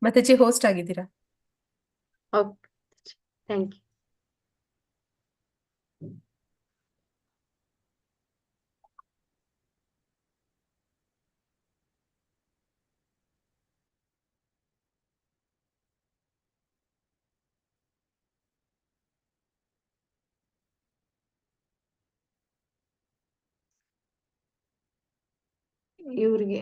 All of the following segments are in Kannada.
ಮಾತಾಜಿ ಹೋಸ್ಟ್ ಆಗಿದ್ದೀರಾ? Okay, thank you. ಇವ್ರಿಗೆ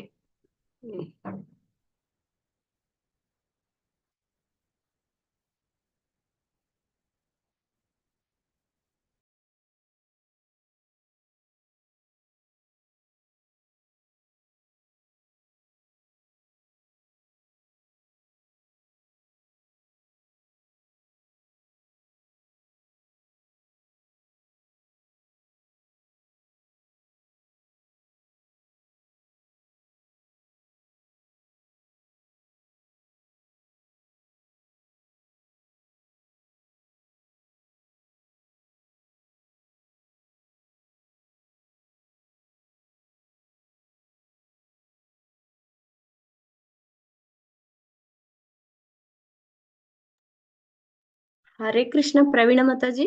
ಹರೇ ಕೃಷ್ಣ. ಪ್ರವೀಣ ಮಾತಾಜಿ,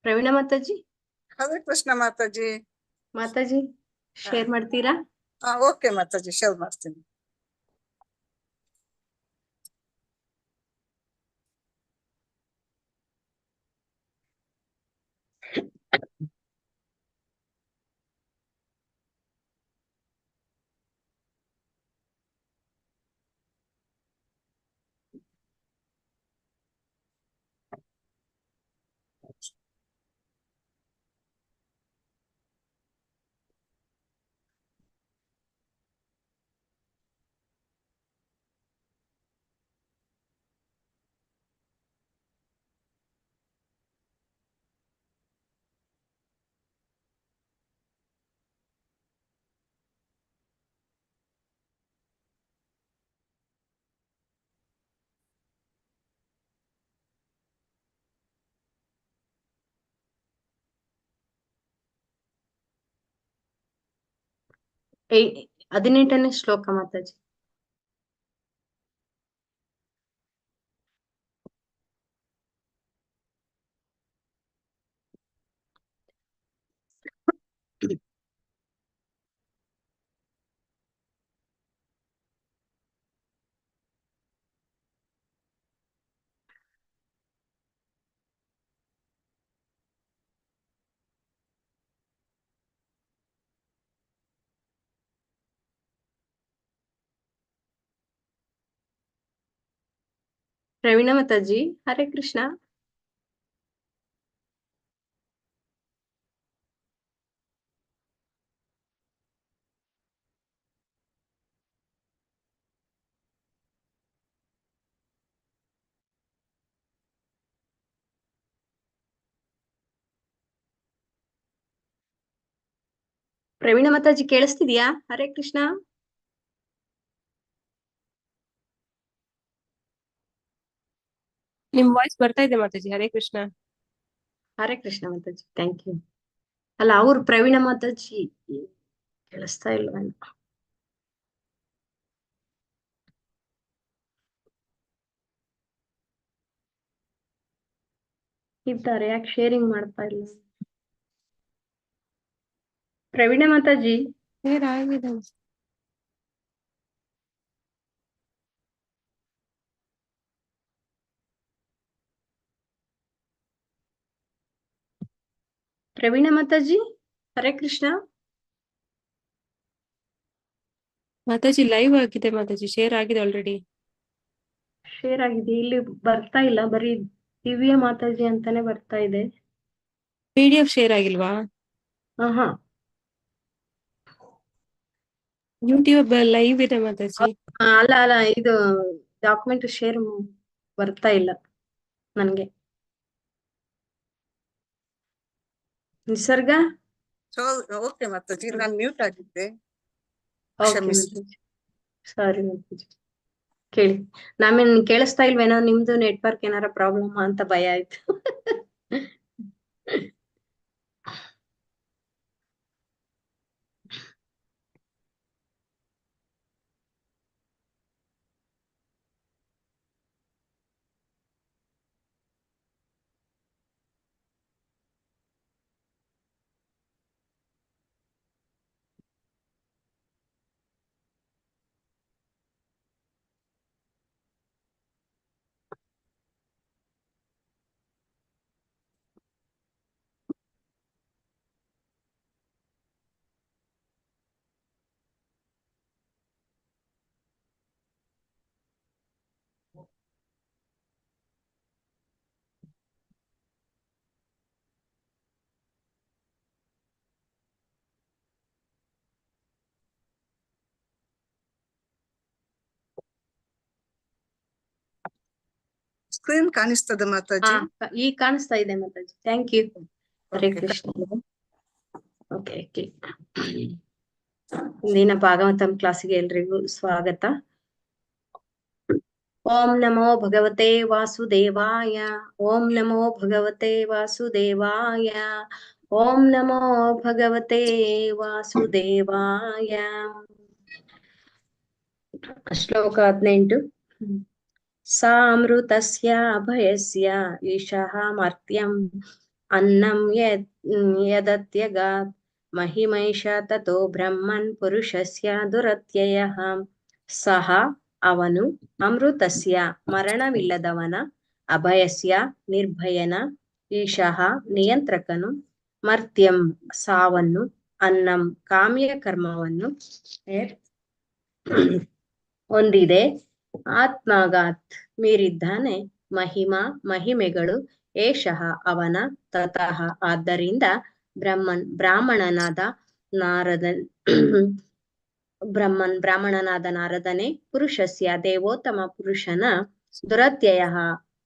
ಪ್ರವೀಣ ಮಾತಾಜಿ. ಹರೇ ಕೃಷ್ಣ ಮಾತಾಜಿ. ಮಾತಾಜಿ ಶೇರ್ ಮಾಡ್ತೀರಾ? ಓಕೆ ಮಾತಾಜಿ, ಶೇರ್ ಮಾಡ್ತೀನಿ. ಏ 18ನೇ ಶ್ಲೋಕ ಮಾತಾಜಿ. ಪ್ರವೀಣ ಮಾತಾಜಿ, ಹರೇ ಕೃಷ್ಣ. ಪ್ರವೀಣ ಮಾತಾಜಿ ಕೇಳಿಸ್ತಿದ್ಯಾ? ಹರೇ ಕೃಷ್ಣ. ನಿಮ್ ವಾಯ್ಸ್ ಬರ್ತಾ ಇದೆ ಮಾತಾಜಿ. ಹರೇ ಕೃಷ್ಣ. ಹರೇ ಕೃಷ್ಣ ಮಾತಾಜಿ, ಥ್ಯಾಂಕ್ ಯು. ಅಲ್ಲ, ಅವ್ರು ಪ್ರವೀಣ ಮಾತಾಜಿ ಕೇಳಿಸ್ತಾ ಇಲ್ವ ಇದ್ದಾರೆ, ಯಾಕೆ ಶೇರಿಂಗ್ ಮಾಡ್ತಾ ಇಲ್ಲ? ಪ್ರವೀಣ ಮಾತಾಜಿ. ಶೇರ್ ಆಗಿದೆ. ಪ್ರವೀಣ ಮಾತಾಜಿ, ಹರೇ ಕೃಷ್ಣ. ಮಾತಾಜಿ ಲೈವ್ ಆಗಿದೆ ಮಾತಾಜಿ, ಶೇರ್ ಆಗಿದೆ ಆಲ್ರೆಡಿ. ಶೇರ್ ಆಗಿದೆ, ಇಲ್ಲಿ ಬರ್ತಾ ಇಲ್ಲ, ಬರೀ ದಿವ್ಯ ಮಾತಾಜಿ ಅಂತಾನೆ ಬರ್ತಾ ಇದೆ. PDF ಶೇರ್ ಆಗಿಲ್ವಾ? ಹಾ ಯೂಟ್ಯೂಬ್ ಲೈವ್ ಇದೆ ಮಾತಾಜಿ. ಅಲ್ಲ ಅಲ್ಲ, ಇದು ಡಾಕ್ಯುಮೆಂಟ್ ಶೇರ್ ಬರ್ತಾ ಇಲ್ಲ ನನ್ಗೆ. ನಿಸರ್ಗ ಸೊ ಓಕೆ ಮಾತಾಜಿ, ನಾನು ಮ್ಯೂಟ್ ಆಗಿದ್ದೆ, ಓಕೆ ಕ್ಷಮಿಸಿ. ಮಾತಾಜಿ, ಸಾರಿ ಮಾತಾಜಿ. ಕೇಳಿ, ನಾವೇನ್ ಕೇಳಿಸ್ತಾ ಇಲ್ವೇನೋ, ನಿಮ್ದು ನೆಟ್ವರ್ಕ್ ಏನಾರ ಪ್ರಾಬ್ಲಮ್ ಅಂತ ಭಯ ಆಯ್ತು. ಸ್ಕ್ರೀನ್ ಕಾಣಿಸ್ತದೆ ಮಾತಾಜಿ? ಈಗ ಕಾಣಿಸ್ತಾ ಇದೆ mataji. Thank you. Hare Okay. Krishna. Okay okay. ಇಂದಿನ ಭಾಗವತಂ ಕ್ಲಾಸಿಗೆ ಎಲ್ರಿಗೂ ಸ್ವಾಗತ. ಓಂ ನಮೋ ಭಗವತೆ ವಾಸುದೇವಾಯ. ಓಂ ನಮೋ ಭಗವತೆ ವಾಸುದೇವಾಯ. ಓಂ ನಮೋ ಭಗವತೆ ವಾಸುದೇವಾಯ. ಶ್ಲೋಕ 18. ಸಾಮೃತಸ್ಯ ಅಭಯಸ್ಯ ಈಶಃ ಮರ್ತ್ಯಂ ಅನ್ನಂ ಯದತ್ಯಗಾತ್ ಮಹಿಮೈಷ ತತೋ ಬ್ರಹ್ಮನ್ ಪುರುಷಸ್ಯ ದುರತ್ಯಯಃ. ಸಹ ಅವನು, ಅಮೃತಸ್ಯ ಮರಣವಿಲ್ಲದವನ, ಅಭಯಸ್ಯ ನಿರ್ಭಯನ, ಈಶಃ ನಿಯಂತ್ರಕನು, ಮರ್ತ್ಯಂ ಸಾವನ್ನು, ಅನ್ನಂ ಕಾಮ್ಯ ಕರ್ಮವನ್ನು ಹೊಂದಿದೆ, ಆತ್ಮಗಾತ್ ಮೀರಿದ್ದಾನೆ, ಮಹಿಮಾ ಮಹಿಮೆಗಳು, ಏಷಃ ಅವನ, ತತಃ ಆದ್ದರಿಂದ, ಬ್ರಾಹ್ಮಣನಾದ ನಾರದನೇ, ಪುರುಷಸ್ಯ ದೇವೋತ್ತಮ ಪುರುಷನ, ದುರತ್ಯಯ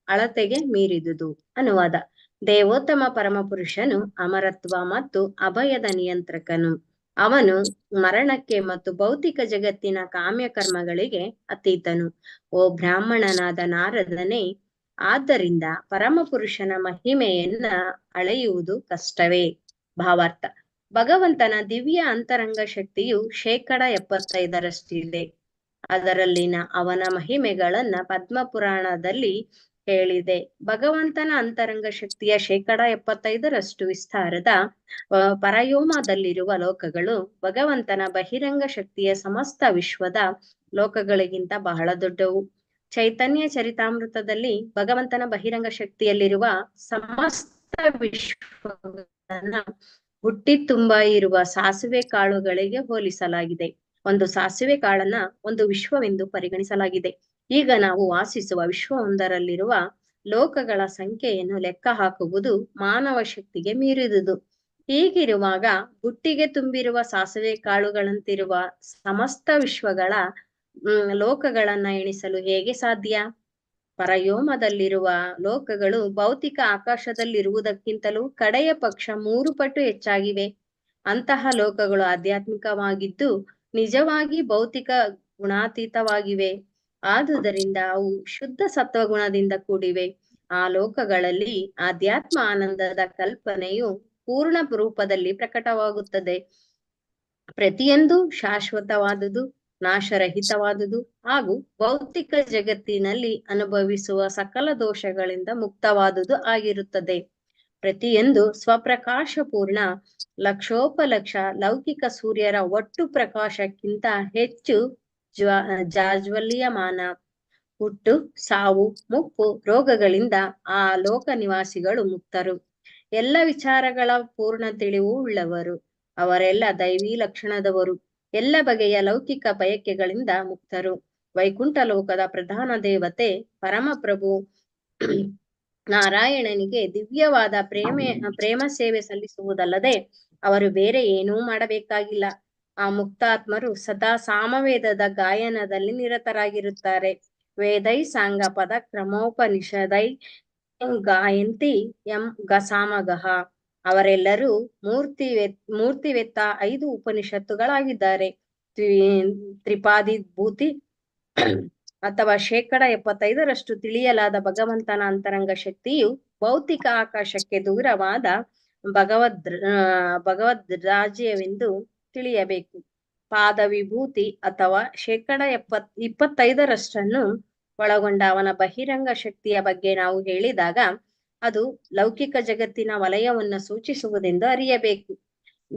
ಅಳತೆಗೆ ಮೀರಿದುದು. ಅನುವಾದ: ದೇವೋತ್ತಮ ಪರಮ ಪುರುಷನು ಅಮರತ್ವ ಮತ್ತು ಅಭಯದ ನಿಯಂತ್ರಕನು. ಅವನು ಮರಣಕ್ಕೆ ಮತ್ತು ಭೌತಿಕ ಜಗತ್ತಿನ ಕಾಮ್ಯ ಕರ್ಮಗಳಿಗೆ ಅತೀತನು. ಓ ಬ್ರಾಹ್ಮಣನಾದ ನಾರದನೇ, ಆದ್ದರಿಂದ ಪರಮ ಪುರುಷನ ಮಹಿಮೆಯನ್ನ ಅಳೆಯುವುದು ಕಷ್ಟವೇ. ಭಾವಾರ್ಥ: ಭಗವಂತನ ದಿವ್ಯ ಅಂತರಂಗ ಶಕ್ತಿಯು 75% ಅದರಲ್ಲಿನ ಅವನ ಮಹಿಮೆಗಳನ್ನ ಪದ್ಮಪುರಾಣದಲ್ಲಿ ಹೇಳಿದೆ. ಭಗವಂತನ ಅಂತರಂಗ ಶಕ್ತಿಯ 75% ವಿಸ್ತಾರದ ಪರಯೋಮದಲ್ಲಿರುವ ಲೋಕಗಳು ಭಗವಂತನ ಬಹಿರಂಗ ಶಕ್ತಿಯ ಸಮಸ್ತ ವಿಶ್ವದ ಲೋಕಗಳಿಗಿಂತ ಬಹಳ ದೊಡ್ಡವು. ಚೈತನ್ಯ ಚರಿತಾಮೃತದಲ್ಲಿ ಭಗವಂತನ ಬಹಿರಂಗ ಶಕ್ತಿಯಲ್ಲಿರುವ ಸಮಸ್ತ ವಿಶ್ವಗಳನ್ನ ಬುಟ್ಟಿ ತುಂಬಾ ಇರುವ ಸಾಸಿವೆ ಕಾಳುಗಳಿಗೆ ಹೋಲಿಸಲಾಗಿದೆ. ಒಂದು ಸಾಸಿವೆ ಕಾಳನ್ನ ಒಂದು ವಿಶ್ವವೆಂದು ಪರಿಗಣಿಸಲಾಗಿದೆ. ಈಗ ನಾವು ವಾಸಿಸುವ ವಿಶ್ವವೊಂದರಲ್ಲಿರುವ ಲೋಕಗಳ ಸಂಖ್ಯೆಯನ್ನು ಲೆಕ್ಕ ಹಾಕುವುದು ಮಾನವ ಶಕ್ತಿಗೆ ಮೀರಿದುದು. ಹೀಗಿರುವಾಗ ಬುಟ್ಟಿಗೆ ತುಂಬಿರುವ ಸಾಸಿವೆ ಕಾಳುಗಳಂತಿರುವ ಸಮಸ್ತ ವಿಶ್ವಗಳ ಲೋಕಗಳನ್ನ ಎಣಿಸಲು ಹೇಗೆ ಸಾಧ್ಯ? ಪರಯೋಮದಲ್ಲಿರುವ ಲೋಕಗಳು ಭೌತಿಕ ಆಕಾಶದಲ್ಲಿರುವುದಕ್ಕಿಂತಲೂ ಕಡೆಯ ಪಕ್ಷ 3 ಪಟ್ಟು ಹೆಚ್ಚಾಗಿವೆ. ಅಂತಹ ಲೋಕಗಳು ಆಧ್ಯಾತ್ಮಿಕವಾಗಿದ್ದು ನಿಜವಾಗಿ ಭೌತಿಕ ಗುಣಾತೀತವಾಗಿವೆ. ಆದುದರಿಂದ ಅವು ಶುದ್ಧ ಸತ್ವಗುಣದಿಂದ ಕೂಡಿವೆ. ಆ ಲೋಕಗಳಲ್ಲಿ ಆಧ್ಯಾತ್ಮ ಆನಂದದ ಕಲ್ಪನೆಯು ಪೂರ್ಣ ರೂಪದಲ್ಲಿ ಪ್ರಕಟವಾಗುತ್ತದೆ. ಪ್ರತಿಯೊಂದು ಶಾಶ್ವತವಾದುದು, ನಾಶರಹಿತವಾದುದು ಹಾಗೂ ಭೌತಿಕ ಜಗತ್ತಿನಲ್ಲಿ ಅನುಭವಿಸುವ ಸಕಲ ದೋಷಗಳಿಂದ ಮುಕ್ತವಾದುದು ಆಗಿರುತ್ತದೆ. ಪ್ರತಿಯೊಂದು ಸ್ವಪ್ರಕಾಶಪೂರ್ಣ ಲಕ್ಷೋಪಲಕ್ಷ ಲೌಕಿಕ ಸೂರ್ಯರ ಒಟ್ಟು ಪ್ರಕಾಶಕ್ಕಿಂತ ಹೆಚ್ಚು ಜಾಜ್ವಲ್ಯಮಾನ. ಹುಟ್ಟು, ಸಾವು, ಮುಪ್ಪು, ರೋಗಗಳಿಂದ ಆ ಲೋಕ ನಿವಾಸಿಗಳು ಮುಕ್ತರು. ಎಲ್ಲ ವಿಚಾರಗಳ ಪೂರ್ಣ ತಿಳಿವು ಉಳ್ಳವರು. ಅವರೆಲ್ಲ ದೈವಿ ಲಕ್ಷಣದವರು. ಎಲ್ಲ ಬಗೆಯ ಲೌಕಿಕ ಬಯಕೆಗಳಿಂದ ಮುಕ್ತರು. ವೈಕುಂಠ ಲೋಕದ ಪ್ರಧಾನ ದೇವತೆ ಪರಮಪ್ರಭು ನಾರಾಯಣನಿಗೆ ದಿವ್ಯವಾದ ಪ್ರೇಮ ಸೇವೆ ಸಲ್ಲಿಸುವುದಲ್ಲದೆ ಅವರು ಬೇರೆ ಏನೂ ಮಾಡಬೇಕಾಗಿಲ್ಲ. ಆ ಮುಕ್ತಾತ್ಮರು ಸದಾ ಸಾಮವೇದದ ಗಾಯನದಲ್ಲಿ ನಿರತರಾಗಿರುತ್ತಾರೆ. ವೇದೈ ಸಾಂಗ ಪದ ಕ್ರಮೋಪನಿಷದೈ ಗಾಯಂತಿ ಎಂ ಸಾಮಗಃ. ಅವರೆಲ್ಲರೂ ಮೂರ್ತಿವೆತ್ತ 5 ಉಪನಿಷತ್ತುಗಳಾಗಿದ್ದಾರೆ. ತ್ರಿಪಾದಿಭೂತಿ ಅಥವಾ 75% ತಿಳಿಯಲಾದ ಭಗವಂತನ ಅಂತರಂಗ ಶಕ್ತಿಯು ಭೌತಿಕ ಆಕಾಶಕ್ಕೆ ದೂರವಾದ ಭಗವದ್ ರಾಜ್ಯವೆಂದು ತಿಳಿಯಬೇಕು. ಪಾದ ವಿಭೂತಿ ಅಥವಾ 25% ಒಳಗೊಂಡ ಅವನ ಬಹಿರಂಗ ಶಕ್ತಿಯ ಬಗ್ಗೆ ನಾವು ಹೇಳಿದಾಗ ಅದು ಲೌಕಿಕ ಜಗತ್ತಿನ ವಲಯವನ್ನು ಸೂಚಿಸುವುದೆಂದು ಅರಿಯಬೇಕು.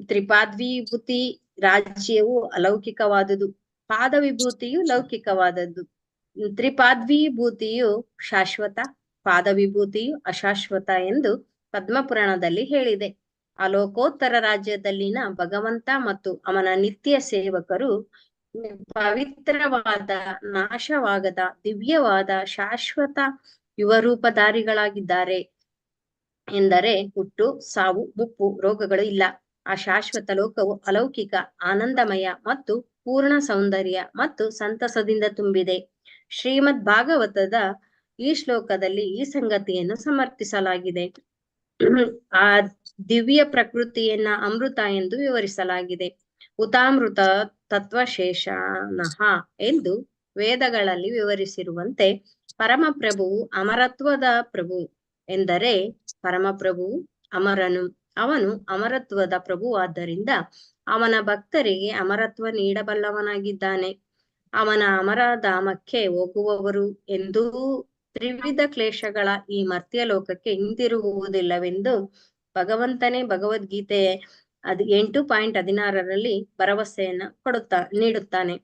ತ್ರಿಪಾದ್ವಿಭೂತಿ ರಾಜ್ಯವು ಅಲೌಕಿಕವಾದುದು, ಪಾದ ವಿಭೂತಿಯು ಲೌಕಿಕವಾದದ್ದು. ತ್ರಿಪಾದ್ವಿಭೂತಿಯು ಶಾಶ್ವತ, ಪಾದ ವಿಭೂತಿಯು ಅಶಾಶ್ವತ ಎಂದು ಪದ್ಮಪುರಾಣದಲ್ಲಿ ಹೇಳಿದೆ. ಅಲೋಕೋತ್ತರ ರಾಜ್ಯದಲ್ಲಿನ ಭಗವಂತ ಮತ್ತು ಅವನ ನಿತ್ಯ ಸೇವಕರು ಪವಿತ್ರವಾದ, ನಾಶವಾಗದ, ದಿವ್ಯವಾದ, ಶಾಶ್ವತ ಯುವರೂಪಧಾರಿಗಳಾಗಿದ್ದಾರೆ. ಎಂದರೆ ಹುಟ್ಟು, ಸಾವು, ಮುಪ್ಪು, ರೋಗಗಳು ಇಲ್ಲ. ಆ ಶಾಶ್ವತ ಲೋಕವು ಅಲೌಕಿಕ, ಆನಂದಮಯ ಮತ್ತು ಪೂರ್ಣ ಸೌಂದರ್ಯ ಮತ್ತು ಸಂತಸದಿಂದ ತುಂಬಿದೆ. ಶ್ರೀಮದ್ ಭಾಗವತದ ಈ ಶ್ಲೋಕದಲ್ಲಿ ಈ ಸಂಗತಿಯನ್ನು ಸಮರ್ಥಿಸಲಾಗಿದೆ. ಆ ದಿವ್ಯ ಪ್ರಕೃತಿಯನ್ನ ಅಮೃತ ಎಂದು ವಿವರಿಸಲಾಗಿದೆ. ಉತಾಮೃತ ತತ್ವಶೇಷನಃ ಎಂದು ವೇದಗಳಲ್ಲಿ ವಿವರಿಸಿರುವಂತೆ ಪರಮಪ್ರಭುವು ಅಮರತ್ವದ ಪ್ರಭು. ಎಂದರೆ ಪರಮಪ್ರಭುವು ಅಮರನು, ಅವನು ಅಮರತ್ವದ ಪ್ರಭುವಾದ್ದರಿಂದ ಅವನ ಭಕ್ತರಿಗೆ ಅಮರತ್ವ ನೀಡಬಲ್ಲವನಾಗಿದ್ದಾನೆ. ಅವನ ಅಮರಧಾಮಕ್ಕೆ ಹೋಗುವವರು ಎಂದೂ ತ್ರಿವಿಧ ಕ್ಲೇಶಗಳ ಈ ಮರ್ತ್ಯ ಲೋಕಕ್ಕೆ ಹಿಂದಿರುಗುವುದಿಲ್ಲವೆಂದು ಭಗವಂತನೇ ಭಗವದ್ಗೀತೆ 8.16 ಭರವಸೆಯನ್ನ ನೀಡುತ್ತಾನೆ.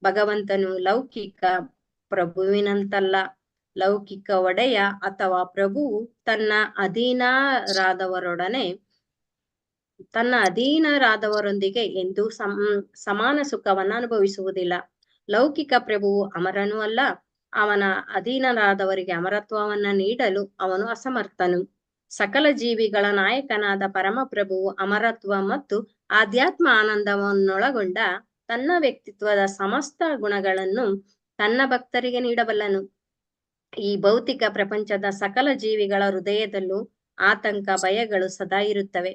ಭಗವಂತನು ಲೌಕಿಕ ಪ್ರಭುವಿನಂತಲ್ಲ. ಲೌಕಿಕ ಒಡೆಯ ಅಥವಾ ಪ್ರಭುವು ತನ್ನ ಅಧೀನರಾದವರೊಂದಿಗೆ ಎಂದೂ ಸಮಾನ ಸುಖವನ್ನು ಅನುಭವಿಸುವುದಿಲ್ಲ. ಲೌಕಿಕ ಪ್ರಭುವು ಅಮರನೂ ಅಲ್ಲ. ಅವನ ಅಧೀನರಾದವರಿಗೆ ಅಮರತ್ವವನ್ನ ನೀಡಲು ಅವನು ಅಸಮರ್ಥನು. ಸಕಲ ಜೀವಿಗಳ ನಾಯಕನಾದ ಪರಮಪ್ರಭುವು ಅಮರತ್ವ ಮತ್ತು ಆಧ್ಯಾತ್ಮ ಆನಂದವನ್ನೊಳಗೊಂಡ ತನ್ನ ವ್ಯಕ್ತಿತ್ವದ ಸಮಸ್ತ ಗುಣಗಳನ್ನು ತನ್ನ ಭಕ್ತರಿಗೆ ನೀಡಬಲ್ಲನು. ಈ ಭೌತಿಕ ಪ್ರಪಂಚದ ಸಕಲ ಜೀವಿಗಳ ಹೃದಯದಲ್ಲೂ ಆತಂಕ, ಭಯಗಳು ಸದಾ ಇರುತ್ತವೆ.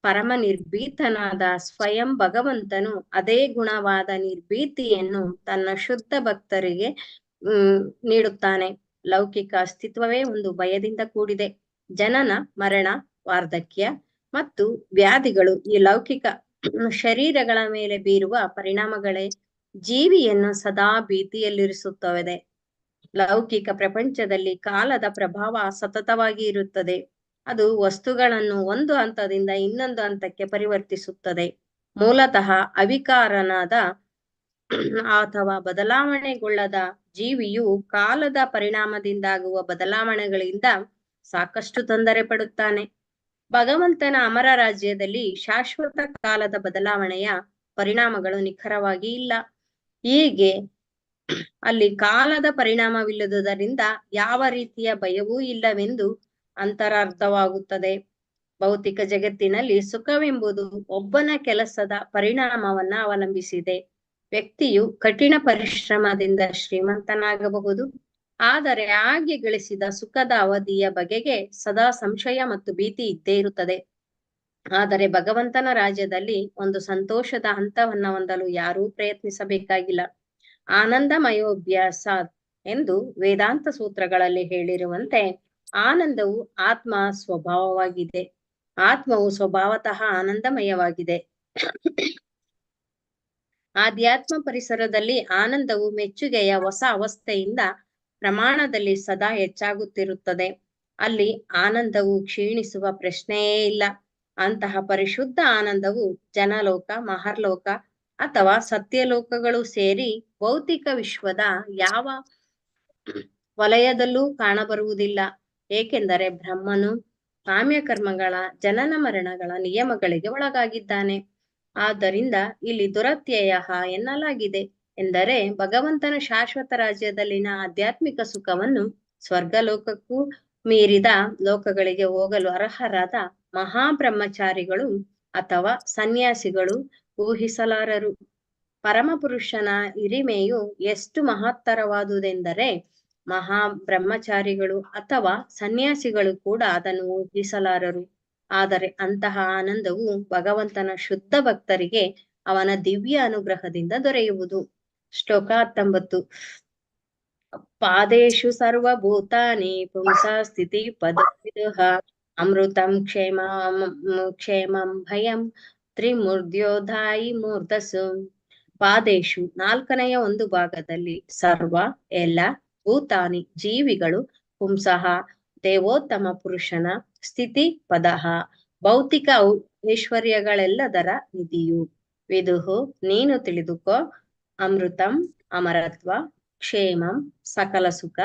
ಪರಮ ನಿರ್ಭೀತನಾದ ಸ್ವಯಂ ಭಗವಂತನು ಅದೇ ಗುಣವಾದ ನಿರ್ಭೀತಿಯನ್ನು ತನ್ನ ಶುದ್ಧ ಭಕ್ತರಿಗೆ ನೀಡುತ್ತಾನೆ. ಲೌಕಿಕ ಅಸ್ತಿತ್ವವೇ ಒಂದು ಭಯದಿಂದ ಕೂಡಿದೆ. ಜನನ, ಮರಣ, ವಾರ್ಧಕ್ಯ ಮತ್ತು ವ್ಯಾಧಿಗಳು ಈ ಲೌಕಿಕ ಶರೀರಗಳ ಮೇಲೆ ಬೀರುವ ಪರಿಣಾಮಗಳೇ ಜೀವಿಯನ್ನು ಸದಾ ಭೀತಿಯಲ್ಲಿರಿಸುತ್ತವೆ. ಲೌಕಿಕ ಪ್ರಪಂಚದಲ್ಲಿ ಕಾಲದ ಪ್ರಭಾವ ಸತತವಾಗಿ ಇರುತ್ತದೆ. ಅದು ವಸ್ತುಗಳನ್ನು ಒಂದು ಹಂತದಿಂದ ಇನ್ನೊಂದು ಹಂತಕ್ಕೆ ಪರಿವರ್ತಿಸುತ್ತದೆ. ಮೂಲತಃ ಅವಿಕಾರನಾದ ಅಥವಾ ಬದಲಾವಣೆಗೊಳ್ಳದ ಜೀವಿಯು ಕಾಲದ ಪರಿಣಾಮದಿಂದಾಗುವ ಬದಲಾವಣೆಗಳಿಂದ ಸಾಕಷ್ಟು ತೊಂದರೆ ಪಡುತ್ತಾನೆ. ಭಗವಂತನ ಅಮರ ರಾಜ್ಯದಲ್ಲಿ ಶಾಶ್ವತ ಕಾಲದ ಬದಲಾವಣೆಯ ಪರಿಣಾಮಗಳು ನಿಖರವಾಗಿ ಇಲ್ಲ. ಹೀಗೆ ಅಲ್ಲಿ ಕಾಲದ ಪರಿಣಾಮವಿಲ್ಲದುದರಿಂದ ಯಾವ ರೀತಿಯ ಭಯವೂ ಇಲ್ಲವೆಂದು ಅಂತರಾರ್ಥವಾಗುತ್ತದೆ. ಭೌತಿಕ ಜಗತ್ತಿನಲ್ಲಿ ಸುಖವೆಂಬುದು ಒಬ್ಬನ ಕೆಲಸದ ಪರಿಣಾಮವನ್ನ ಅವಲಂಬಿಸಿದೆ. ವ್ಯಕ್ತಿಯು ಕಠಿಣ ಪರಿಶ್ರಮದಿಂದ ಶ್ರೀಮಂತನಾಗಬಹುದು, ಆದರೆ ಹಾಗೆ ಗಳಿಸಿದ ಸುಖದ ಅವಧಿಯ ಬಗೆಗೆ ಸದಾ ಸಂಶಯ ಮತ್ತು ಭೀತಿ ಇದ್ದೇ ಇರುತ್ತದೆ. ಆದರೆ ಭಗವಂತನ ರಾಜ್ಯದಲ್ಲಿ ಒಂದು ಸಂತೋಷದ ಹಂತವನ್ನ ಹೊಂದಲು ಯಾರೂ ಪ್ರಯತ್ನಿಸಬೇಕಾಗಿಲ್ಲ. ಆನಂದಮಯೋಭ್ಯಾಸ ಎಂದು ವೇದಾಂತ ಸೂತ್ರಗಳಲ್ಲಿ ಹೇಳಿರುವಂತೆ ಆನಂದವು ಆತ್ಮ ಸ್ವಭಾವವಾಗಿದೆ. ಆತ್ಮವು ಸ್ವಭಾವತಃ ಆನಂದಮಯವಾಗಿದೆ. ಆಧ್ಯಾತ್ಮ ಪರಿಸರದಲ್ಲಿ ಆನಂದವು ಮೆಚ್ಚುಗೆಯ ಹೊಸ ಅವಸ್ಥೆಯಿಂದ ಪ್ರಮಾಣದಲ್ಲಿ ಸದಾ ಹೆಚ್ಚಾಗುತ್ತಿರುತ್ತದೆ. ಅಲ್ಲಿ ಆನಂದವು ಕ್ಷೀಣಿಸುವ ಪ್ರಶ್ನೆಯೇ ಇಲ್ಲ. ಅಂತಹ ಪರಿಶುದ್ಧ ಆನಂದವು ಜನಲೋಕ, ಮಹರ್ಲೋಕ ಅಥವಾ ಸತ್ಯಲೋಕಗಳು ಸೇರಿ ಭೌತಿಕ ವಿಶ್ವದ ಯಾವ ವಲಯದಲ್ಲೂ ಕಾಣಬರುವುದಿಲ್ಲ. ಏಕೆಂದರೆ ಬ್ರಹ್ಮನು ಕಾಮ್ಯಕರ್ಮಗಳ ಜನನ ಮರಣಗಳ ನಿಯಮಗಳಿಗೆ ಒಳಗಾಗಿದ್ದಾನೆ. ಆದ್ದರಿಂದ ಇಲ್ಲಿ ದುರತ್ಯಯ ಎನ್ನಲಾಗಿದೆ. ಎಂದರೆ ಭಗವಂತನ ಶಾಶ್ವತ ರಾಜ್ಯದಲ್ಲಿನ ಆಧ್ಯಾತ್ಮಿಕ ಸುಖವನ್ನು ಸ್ವರ್ಗಲೋಕಕ್ಕೂ ಮೀರಿದ ಲೋಕಗಳಿಗೆ ಹೋಗಲು ಅರ್ಹರಾದ ಮಹಾಬ್ರಹ್ಮಚಾರಿಗಳು ಅಥವಾ ಸನ್ಯಾಸಿಗಳು ಊಹಿಸಲಾರರು. ಪರಮಪುರುಷನ ಹಿರಿಮೆಯು ಎಷ್ಟು ಮಹತ್ತರವಾದುದೆಂದರೆ ಮಹಾಬ್ರಹ್ಮಚಾರಿಗಳು ಅಥವಾ ಸನ್ಯಾಸಿಗಳು ಕೂಡ ಅದನ್ನು ಊಹಿಸಲಾರರು. ಆದರೆ ಅಂತಹ ಆನಂದವು ಭಗವಂತನ ಶುದ್ಧ ಭಕ್ತರಿಗೆ ಅವನ ದಿವ್ಯ ಅನುಗ್ರಹದಿಂದ ದೊರೆಯುವುದು. ಶ್ಲೋಕ 19. ಪಾದೇಶು ಸರ್ವಭೂತಾನಿ ಪುಂಸಾ ಸ್ಥಿತಿ ಪದವಿದುಃ ಅಮೃತಂ ಕ್ಷೇಮಂ ಭಯಂ ತ್ರಿಮೂರ್ಧ್ಯೋಧಾಯಿ ಮೂರ್ಧಸು. ಪಾದೇಶು 4ನೇ ಒಂದು ಭಾಗದಲ್ಲಿ ಸರ್ವ ಎಲ್ಲ ಭೂತಾನಿ ಜೀವಿಗಳು ಪುಂಸಃ ದೇವೋತ್ತಮ ಪುರುಷನ ಸ್ಥಿತಿ ಪದಃ ಭೌತಿಕ ಐಶ್ವರ್ಯಗಳೆಲ್ಲದರ ನಿಧಿಯು ವಿದುಹು ನೀನು ತಿಳಿದುಕೋ ಅಮೃತಂ ಅಮರತ್ವ ಕ್ಷೇಮಂ ಸಕಲ ಸುಖ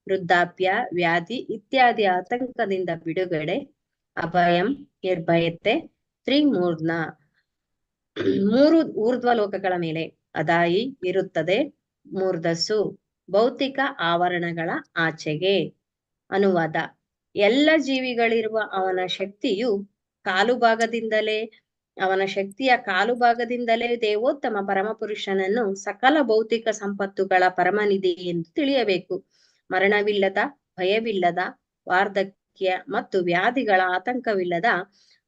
ವೃದ್ಧಾಪ್ಯ ವ್ಯಾಧಿ ಇತ್ಯಾದಿ ಆತಂಕದಿಂದ ಬಿಡುಗಡೆ ಅಭಯಂ ನಿರ್ಭಯತೆ ತ್ರಿಮೂರ್ಧ್ನ 3 ಊರ್ಧ್ವಲೋಕಗಳ ಮೇಲೆ ಅದಾಯಿ ಇರುತ್ತದೆ ಮೂರ್ಧಸ್ಸು ಭೌತಿಕ ಆವರಣಗಳ ಆಚೆಗೆ. ಅನುವಾದ: ಎಲ್ಲ ಜೀವಿಗಳಿರುವ ಅವನ ಶಕ್ತಿಯ ಕಾಲು ಭಾಗದಿಂದಲೇ ದೇವೋತ್ತಮ ಪರಮಪುರುಷನನ್ನು ಸಕಲ ಭೌತಿಕ ಸಂಪತ್ತುಗಳ ಪರಮನಿಧಿ ಎಂದು ತಿಳಿಯಬೇಕು. ಮರಣವಿಲ್ಲದ, ಭಯವಿಲ್ಲದ, ವಾರ್ಧಕ್ಯ ಮತ್ತು ವ್ಯಾಧಿಗಳ ಆತಂಕವಿಲ್ಲದ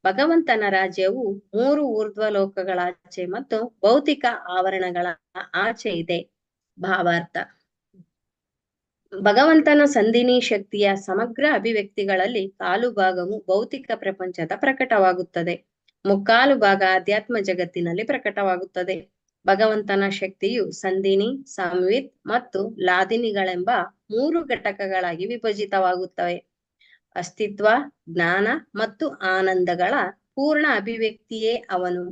ಭಗವಂತನ ರಾಜ್ಯವು 3 ಊರ್ಧ್ವಲೋಕಗಳಾಚೆ ಮತ್ತು ಭೌತಿಕ ಆವರಣಗಳ ಆಚೆ ಇದೆ. ಭಾವಾರ್ಥ: ಭಗವಂತನ ಸಂಧಿನಿ ಶಕ್ತಿಯ ಸಮಗ್ರ ಅಭಿವ್ಯಕ್ತಿಗಳಲ್ಲಿ ಕಾಲು ಭಾಗವು ಭೌತಿಕ ಪ್ರಪಂಚದ ಪ್ರಕಟವಾಗುತ್ತದೆ, ಮುಕ್ಕಾಲು ಭಾಗ ಅಧ್ಯಾತ್ಮ ಜಗತ್ತಿನಲ್ಲಿ ಪ್ರಕಟವಾಗುತ್ತದೆ. ಭಗವಂತನ ಶಕ್ತಿಯು ಸಂಧಿನಿ, ಸಂವಿತ್ ಮತ್ತು ಲಾದಿನಿಗಳೆಂಬ 3 ಘಟಕಗಳಾಗಿ ವಿಭಜಿತವಾಗುತ್ತವೆ. ಅಸ್ತಿತ್ವ, ಜ್ಞಾನ ಮತ್ತು ಆನಂದಗಳ ಪೂರ್ಣ ಅಭಿವ್ಯಕ್ತಿಯೇ ಅವನು.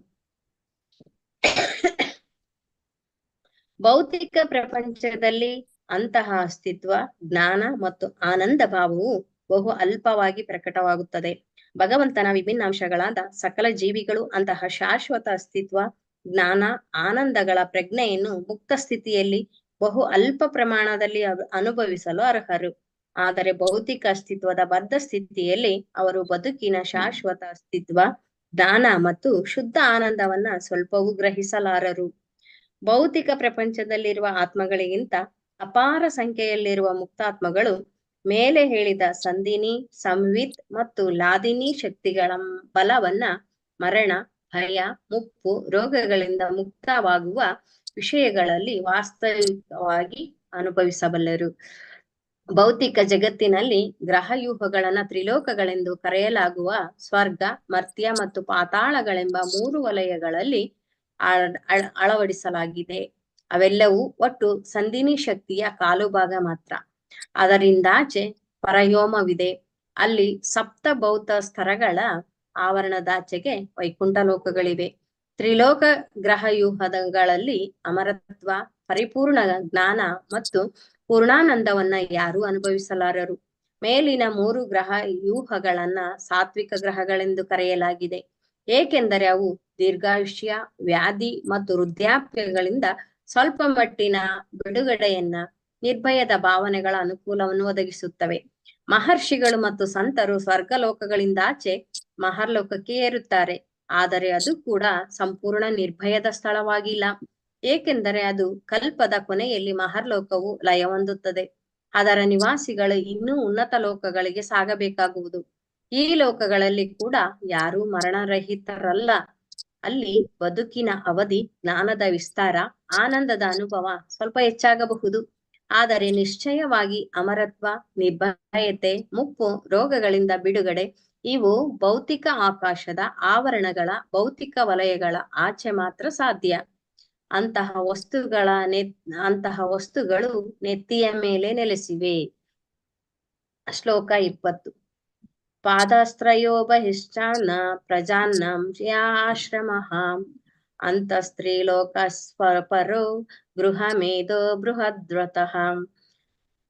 ಭೌತಿಕ ಪ್ರಪಂಚದಲ್ಲಿ ಅಂತಹ ಅಸ್ತಿತ್ವ, ಜ್ಞಾನ ಮತ್ತು ಆನಂದ ಭಾವವು ಬಹು ಅಲ್ಪವಾಗಿ ಪ್ರಕಟವಾಗುತ್ತದೆ. ಭಗವಂತನ ವಿಭಿನ್ನ ಅಂಶಗಳಾದ ಸಕಲ ಜೀವಿಗಳು ಅಂತಹ ಶಾಶ್ವತ ಅಸ್ತಿತ್ವ, ಜ್ಞಾನ, ಆನಂದಗಳ ಪ್ರಜ್ಞೆಯನ್ನು ಮುಕ್ತ ಸ್ಥಿತಿಯಲ್ಲಿ ಬಹು ಅಲ್ಪ ಪ್ರಮಾಣದಲ್ಲಿ ಅನುಭವಿಸಲು ಅರ್ಹರು. ಆದರೆ ಭೌತಿಕ ಅಸ್ತಿತ್ವದ ಬದ್ಧ ಸ್ಥಿತಿಯಲ್ಲಿ ಅವರು ಬದುಕಿನ ಶಾಶ್ವತ ಅಸ್ತಿತ್ವ, ಜ್ಞಾನ ಮತ್ತು ಶುದ್ಧ ಆನಂದವನ್ನ ಸ್ವಲ್ಪವೂ ಗ್ರಹಿಸಲಾರರು. ಭೌತಿಕ ಪ್ರಪಂಚದಲ್ಲಿರುವ ಆತ್ಮಗಳಿಗಿಂತ ಅಪಾರ ಸಂಖ್ಯೆಯಲ್ಲಿರುವ ಮುಕ್ತಾತ್ಮಗಳು ಮೇಲೆ ಹೇಳಿದ ಸಂಧಿನಿ, ಸಂವಿತ್ ಮತ್ತು ಲಾದಿನಿ ಶಕ್ತಿಗಳ ಬಲವನ್ನ ಮರಣ, ಭಯ, ಮುಪ್ಪು, ರೋಗಗಳಿಂದ ಮುಕ್ತವಾಗುವ ವಿಷಯಗಳಲ್ಲಿ ವಾಸ್ತವಿಕವಾಗಿ ಅನುಭವಿಸಬಲ್ಲರು. ಭೌತಿಕ ಜಗತ್ತಿನಲ್ಲಿ ಗ್ರಹವ್ಯೂಹಗಳನ್ನ ತ್ರಿಲೋಕಗಳೆಂದು ಕರೆಯಲಾಗುವ ಸ್ವರ್ಗ, ಮರ್ತ್ಯ ಮತ್ತು ಪಾತಾಳಗಳೆಂಬ 3 ವಲಯಗಳಲ್ಲಿ ಅಳವಡಿಸಲಾಗಿದೆ. ಅವೆಲ್ಲವೂ ಒಟ್ಟು ಸಂಧಿನಿ ಶಕ್ತಿಯ ಕಾಲು ಭಾಗ ಮಾತ್ರ. ಅದರಿಂದಾಚೆ ಪರಯೋಮವಿದೆ. ಅಲ್ಲಿ ಸಪ್ತ ಭೌತ ಸ್ತರಗಳ ಆವರಣದಾಚೆಗೆ ವೈಕುಂಠ ಲೋಕಗಳಿವೆ. ತ್ರಿಲೋಕ ಗ್ರಹವ್ಯೂಹಗಳಲ್ಲಿ ಅಮರತ್ವ, ಪರಿಪೂರ್ಣ ಜ್ಞಾನ ಮತ್ತು ಪೂರ್ಣಾನಂದವನ್ನ ಯಾರೂ ಅನುಭವಿಸಲಾರರು. ಮೇಲಿನ 3 ಗ್ರಹ ವ್ಯೂಹಗಳನ್ನ ಸಾತ್ವಿಕ ಗ್ರಹಗಳೆಂದು ಕರೆಯಲಾಗಿದೆ, ಏಕೆಂದರೆ ಅವು ದೀರ್ಘಾಯುಷ್ಯ, ವ್ಯಾಧಿ ಮತ್ತು ವೃದ್ಧಾಪ್ಯಗಳಿಂದ ಸ್ವಲ್ಪ ಮಟ್ಟಿನ ಬಿಡುಗಡೆಯನ್ನ, ನಿರ್ಭಯದ ಭಾವನೆಗಳ ಅನುಕೂಲವನ್ನು ಒದಗಿಸುತ್ತವೆ. ಮಹರ್ಷಿಗಳು ಮತ್ತು ಸಂತರು ಸ್ವರ್ಗಲೋಕಗಳಿಂದಾಚೆ ಮಹರ್ಲೋಕಕ್ಕೆ ಏರುತ್ತಾರೆ. ಆದರೆ ಅದು ಕೂಡ ಸಂಪೂರ್ಣ ನಿರ್ಭಯದ ಸ್ಥಳವಾಗಿಲ್ಲ, ಏಕೆಂದರೆ ಅದು ಕಲ್ಪದ ಕೊನೆಯಲ್ಲಿ ಮಹರ್ಲೋಕವು ಲಯ ಹೊಂದುತ್ತದೆ. ಅದರ ನಿವಾಸಿಗಳು ಇನ್ನೂ ಉನ್ನತ ಲೋಕಗಳಿಗೆ ಸಾಗಬೇಕಾಗುವುದು. ಈ ಲೋಕಗಳಲ್ಲಿ ಕೂಡ ಯಾರೂ ಮರಣರಹಿತರಲ್ಲ. ಅಲ್ಲಿ ಬದುಕಿನ ಅವಧಿ, ಜ್ಞಾನದ ವಿಸ್ತಾರ, ಆನಂದದ ಅನುಭವ ಸ್ವಲ್ಪ ಹೆಚ್ಚಾಗಬಹುದು. ಆದರೆ ನಿಶ್ಚಯವಾಗಿ ಅಮರತ್ವ, ನಿರ್ಭಯತೆ, ಮುಪ್ಪು, ರೋಗಗಳಿಂದ ಬಿಡುಗಡೆ ಇವು ಭೌತಿಕ ಆಕಾಶದ ಆವರಣಗಳ ಭೌತಿಕ ವಲಯಗಳ ಆಚೆ ಮಾತ್ರ ಸಾಧ್ಯ. ಅಂತಹ ವಸ್ತುಗಳು ನೆತ್ತಿಯ ಮೇಲೆ ನೆಲೆಸಿವೆ. ಶ್ಲೋಕ 20. ಪಾದಾಸ್ತ್ರಯೋ ಬಹಿಶ್ಚಾನ್ನ ಪ್ರಜಾನ್ನಂ ಆಶ್ರಮಃ ಅಂತಸ್ತ್ರೀಲೋಕ ಪರೋ ಗೃಹಮೇಧೋ ಬೃಹದ್ರತಃ.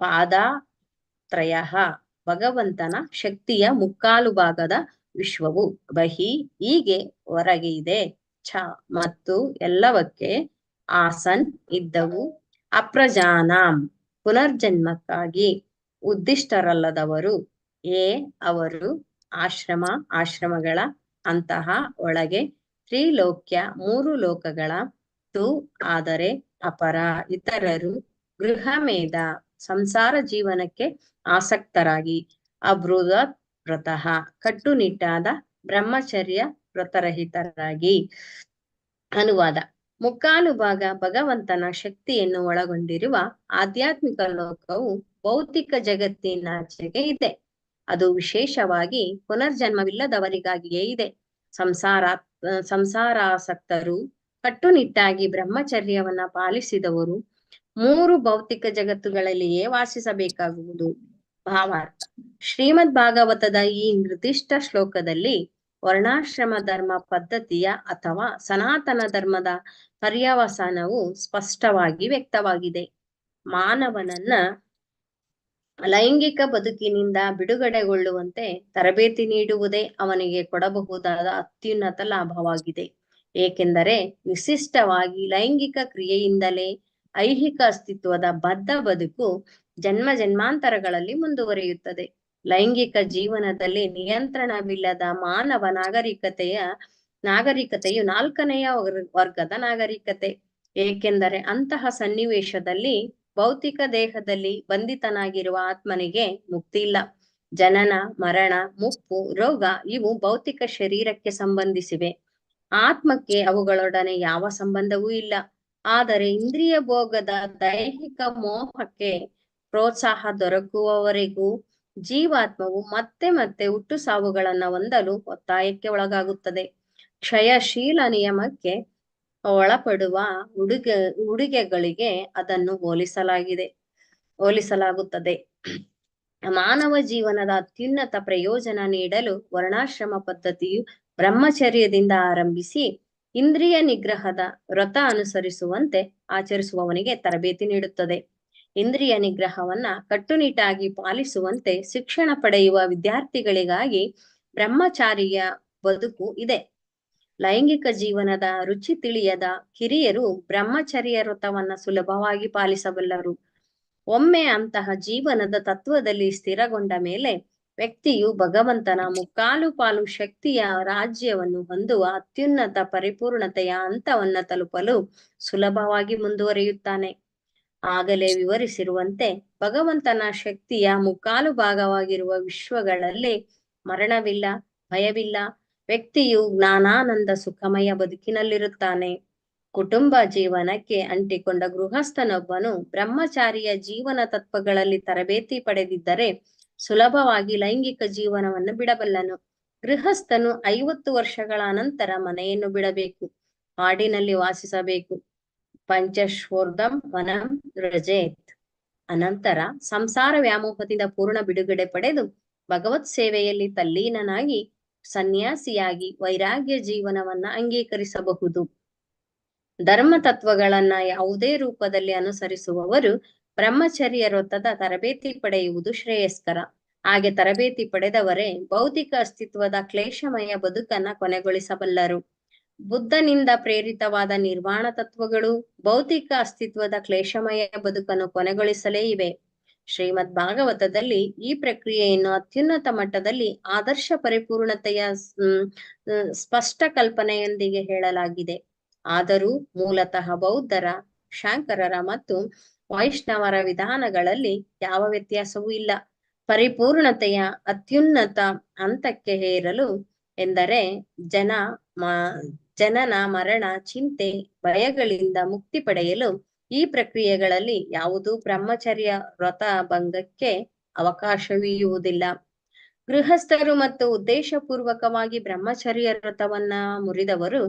ಪಾದತ್ರಯ ಭಗವಂತನ ಶಕ್ತಿಯ ಮುಕ್ಕಾಲು ಭಾಗದ ವಿಶ್ವವು, ಬಹಿ ಹೀಗೆ ಹೊರಗೆ ಇದೆ, ಛ ಮತ್ತು ಎಲ್ಲವಕ್ಕೆ, ಆಸನ್ ಇದ್ದವು, ಅಪ್ರಜಾನಾಂ ಪುನರ್ಜನ್ಮಕ್ಕಾಗಿ ಉದ್ದಿಷ್ಟರಲ್ಲದವರು, ಅವರು ಆಶ್ರಮಗಳ ಅಂತಹ ಒಳಗೆ ತ್ರಿಲೋಕ್ಯ 3 ಲೋಕಗಳ ಆದರೆ ಅಪರ ಇತರರು ಗೃಹಮೇಧ ಸಂಸಾರ ಜೀವನಕ್ಕೆ ಆಸಕ್ತರಾಗಿ ವ್ರತಃ ಕಟ್ಟುನಿಟ್ಟಾದ ಬ್ರಹ್ಮಚರ್ಯ ವ್ರತರಹಿತರಾಗಿ. ಅನುವಾದ: ಮುಕ್ಕಾಲು ಭಾಗ ಭಗವಂತನ ಶಕ್ತಿಯನ್ನು ಒಳಗೊಂಡಿರುವ ಆಧ್ಯಾತ್ಮಿಕ ಲೋಕವು ಭೌತಿಕ ಜಗತ್ತಿನಾಚೆಗೆ ಇದೆ. ಅದು ವಿಶೇಷವಾಗಿ ಪುನರ್ಜನ್ಮವಿಲ್ಲದವರಿಗಾಗಿಯೇ ಇದೆ. ಸಂಸಾರಾಸಕ್ತರು ಕಟ್ಟುನಿಟ್ಟಾಗಿ ಬ್ರಹ್ಮಚರ್ಯವನ್ನ ಪಾಲಿಸಿದವರು 3 ಭೌತಿಕ ಜಗತ್ತುಗಳಲ್ಲಿಯೇ ವಾಸಿಸಬೇಕಾಗುವುದು. ಭಾವಾರ್ಥ: ಶ್ರೀಮದ್ ಭಾಗವತದ ಈ ನಿರ್ದಿಷ್ಟ ಶ್ಲೋಕದಲ್ಲಿ ವರ್ಣಾಶ್ರಮ ಧರ್ಮ ಪದ್ಧತಿಯ ಅಥವಾ ಸನಾತನ ಧರ್ಮದ ಪರ್ಯವಸಾನವು ಸ್ಪಷ್ಟವಾಗಿ ವ್ಯಕ್ತವಾಗಿದೆ. ಮಾನವನನ್ನ ಲೈಂಗಿಕ ಬದುಕಿನಿಂದ ಬಿಡುಗಡೆಗೊಳ್ಳುವಂತೆ ತರಬೇತಿ ನೀಡುವುದೇ ಅವನಿಗೆ ಕೊಡಬಹುದಾದ ಅತ್ಯುನ್ನತ ಲಾಭವಾಗಿದೆ. ಏಕೆಂದರೆ ವಿಶಿಷ್ಟವಾಗಿ ಲೈಂಗಿಕ ಕ್ರಿಯೆಯಿಂದಲೇ ಐಹಿಕ ಅಸ್ತಿತ್ವದ ಬದ್ಧ ಬದುಕು ಜನ್ಮ ಜನ್ಮಾಂತರಗಳಲ್ಲಿ ಮುಂದುವರಿಯುತ್ತದೆ. ಲೈಂಗಿಕ ಜೀವನದಲ್ಲಿ ನಿಯಂತ್ರಣವಿಲ್ಲದ ಮಾನವ ನಾಗರಿಕತೆಯು 4ನೆಯ ವರ್ಗದ ನಾಗರಿಕತೆ. ಏಕೆಂದರೆ ಅಂತಹ ಸನ್ನಿವೇಶದಲ್ಲಿ ಭೌತಿಕ ದೇಹದಲ್ಲಿ ಬಂಧಿತನಾಗಿರುವ ಆತ್ಮನಿಗೆ ಮುಕ್ತಿ ಇಲ್ಲ. ಜನನ, ಮರಣ, ಮುಪ್ಪು, ರೋಗ ಇವು ಭೌತಿಕ ಶರೀರಕ್ಕೆ ಸಂಬಂಧಿಸಿವೆ. ಆತ್ಮಕ್ಕೆ ಅವುಗಳೊಡನೆ ಯಾವ ಸಂಬಂಧವೂ ಇಲ್ಲ. ಆದರೆ ಇಂದ್ರಿಯ ಭೋಗದ ದೈಹಿಕ ಮೋಹಕ್ಕೆ ಪ್ರೋತ್ಸಾಹ ದೊರಕುವವರೆಗೂ ಜೀವಾತ್ಮವು ಮತ್ತೆ ಮತ್ತೆ ಹುಟ್ಟು ಸಾವುಗಳನ್ನ ಹೊಂದಲು ಒತ್ತಾಯಕ್ಕೆ ಒಳಗಾಗುತ್ತದೆ. ಕ್ಷಯಶೀಲ ನಿಯಮಕ್ಕೆ ಒಳಪಡುವ ಉಡುಗೆಗಳಿಗೆ ಅದನ್ನು ಹೋಲಿಸಲಾಗುತ್ತದೆ. ಮಾನವ ಜೀವನದ ಅತ್ಯುನ್ನತ ಪ್ರಯೋಜನ ನೀಡಲು ವರ್ಣಾಶ್ರಮ ಪದ್ಧತಿಯು ಬ್ರಹ್ಮಚರ್ಯದಿಂದ ಆರಂಭಿಸಿ ಇಂದ್ರಿಯ ನಿಗ್ರಹದ ವ್ರತ ಅನುಸರಿಸುವಂತೆ ಆಚರಿಸುವವನಿಗೆ ತರಬೇತಿ ನೀಡುತ್ತದೆ. ಇಂದ್ರಿಯ ನಿಗ್ರಹವನ್ನ ಕಟ್ಟುನಿಟ್ಟಾಗಿ ಪಾಲಿಸುವಂತೆ ಶಿಕ್ಷಣ ಪಡೆಯುವ ವಿದ್ಯಾರ್ಥಿಗಳಿಗಾಗಿ ಬ್ರಹ್ಮಚಾರಿಯ ಬದುಕು ಇದೆ. ಲೈಂಗಿಕ ಜೀವನದ ರುಚಿ ತಿಳಿಯದ ಕಿರಿಯರು ಬ್ರಹ್ಮಚರ್ಯ ವ್ರತವನ್ನ ಸುಲಭವಾಗಿ ಪಾಲಿಸಬಲ್ಲರು. ಒಮ್ಮೆ ಅಂತಹ ಜೀವನದ ತತ್ವದಲ್ಲಿ ಸ್ಥಿರಗೊಂಡ ಮೇಲೆ ವ್ಯಕ್ತಿಯು ಭಗವಂತನ ಮುಕ್ಕಾಲು ಪಾಲು ಶಕ್ತಿಯ ರಾಜ್ಯವನ್ನು ಹೊಂದುವ ಅತ್ಯುನ್ನತ ಪರಿಪೂರ್ಣತೆಯ ಹಂತವನ್ನ ತಲುಪಲು ಸುಲಭವಾಗಿ ಮುಂದುವರಿಯುತ್ತಾನೆ. ಆಗಲೇ ವಿವರಿಸಿರುವಂತೆ ಭಗವಂತನ ಶಕ್ತಿಯ ಮುಕ್ಕಾಲು ಭಾಗವಾಗಿರುವ ವಿಶ್ವಗಳಲ್ಲಿ ಮರಣವಿಲ್ಲ, ಭಯವಿಲ್ಲ. ವ್ಯಕ್ತಿಯು ಜ್ಞಾನಾನಂದ ಸುಖಮಯ ಬದುಕಿನಲ್ಲಿರುತ್ತಾನೆ. ಕುಟುಂಬ ಜೀವನಕ್ಕೆ ಅಂಟಿಕೊಂಡ ಗೃಹಸ್ಥನೊಬ್ಬನು ಬ್ರಹ್ಮಚಾರಿಯ ಜೀವನ ತತ್ವಗಳಲ್ಲಿ ತರಬೇತಿ ಪಡೆದಿದ್ದರೆ ಸುಲಭವಾಗಿ ಲೈಂಗಿಕ ಜೀವನವನ್ನು ಬಿಡಬಲ್ಲನು. ಗೃಹಸ್ಥನು 50 ವರ್ಷಗಳ ಅನಂತರ ಮನೆಯನ್ನು ಬಿಡಬೇಕು, ಕಾಡಿನಲ್ಲಿ ವಾಸಿಸಬೇಕು. ಪಂಚಶ್ವೋರ್ಧಂ ವನಂ ವ್ರಜೇತ್. ಅನಂತರ ಸಂಸಾರ ವ್ಯಾಮೋಹದಿಂದ ಪೂರ್ಣ ಬಿಡುಗಡೆ ಪಡೆದು ಭಗವತ್ ಸೇವೆಯಲ್ಲಿ ತಲ್ಲೀನನಾಗಿ ಸನ್ಯಾಸಿಯಾಗಿ ವೈರಾಗ್ಯ ಜೀವನವನ್ನ ಅಂಗೀಕರಿಸಬಹುದು. ಧರ್ಮ ತತ್ವಗಳನ್ನ ಯಾವುದೇ ರೂಪದಲ್ಲಿ ಅನುಸರಿಸುವವರು ಬ್ರಹ್ಮಚರ್ಯ ವ್ರತದ ತರಬೇತಿ ಪಡೆಯುವುದು ಶ್ರೇಯಸ್ಕರ. ಹಾಗೆ ತರಬೇತಿ ಪಡೆದವರೇ ಭೌತಿಕ ಅಸ್ತಿತ್ವದ ಕ್ಲೇಶಮಯ ಬದುಕನ್ನ ಕೊನೆಗೊಳಿಸಬಲ್ಲರು. ಬುದ್ಧನಿಂದ ಪ್ರೇರಿತವಾದ ನಿರ್ವಾಣ ತತ್ವಗಳು ಭೌತಿಕ ಅಸ್ತಿತ್ವದ ಕ್ಲೇಶಮಯ ಬದುಕನ್ನು ಕೊನೆಗೊಳಿಸಲೇ ಇವೆ. ಶ್ರೀಮದ್ ಭಾಗವತದಲ್ಲಿ ಈ ಪ್ರಕ್ರಿಯೆಯನ್ನು ಅತ್ಯುನ್ನತ ಮಟ್ಟದಲ್ಲಿ ಆದರ್ಶ ಪರಿಪೂರ್ಣತೆಯ ಸ್ಪಷ್ಟ ಕಲ್ಪನೆಯೊಂದಿಗೆ ಹೇಳಲಾಗಿದೆ. ಆದರೂ ಮೂಲತಃ ಬೌದ್ಧರ, ಶಾಂಕರರ ಮತ್ತು ವೈಷ್ಣವರ ವಿಧಾನಗಳಲ್ಲಿ ಯಾವ ವ್ಯತ್ಯಾಸವೂ ಇಲ್ಲ. ಪರಿಪೂರ್ಣತೆಯ ಅತ್ಯುನ್ನತ ಹಂತಕ್ಕೆ ಏರಲು ಎಂದರೆ ಜನನ ಮರಣ ಚಿಂತೆ ಭಯಗಳಿಂದ ಮುಕ್ತಿ ಪಡೆಯಲು ಈ ಪ್ರಕ್ರಿಯೆಗಳಲ್ಲಿ ಯಾವುದೂ ಬ್ರಹ್ಮಚರ್ಯ ವ್ರತ ಭಂಗಕ್ಕೆ ಅವಕಾಶವಿರುವುದಿಲ್ಲ. ಗೃಹಸ್ಥರು ಮತ್ತು ಉದ್ದೇಶಪೂರ್ವಕವಾಗಿ ಬ್ರಹ್ಮಚರ್ಯ ವ್ರತವನ್ನ ಮುರಿದವರು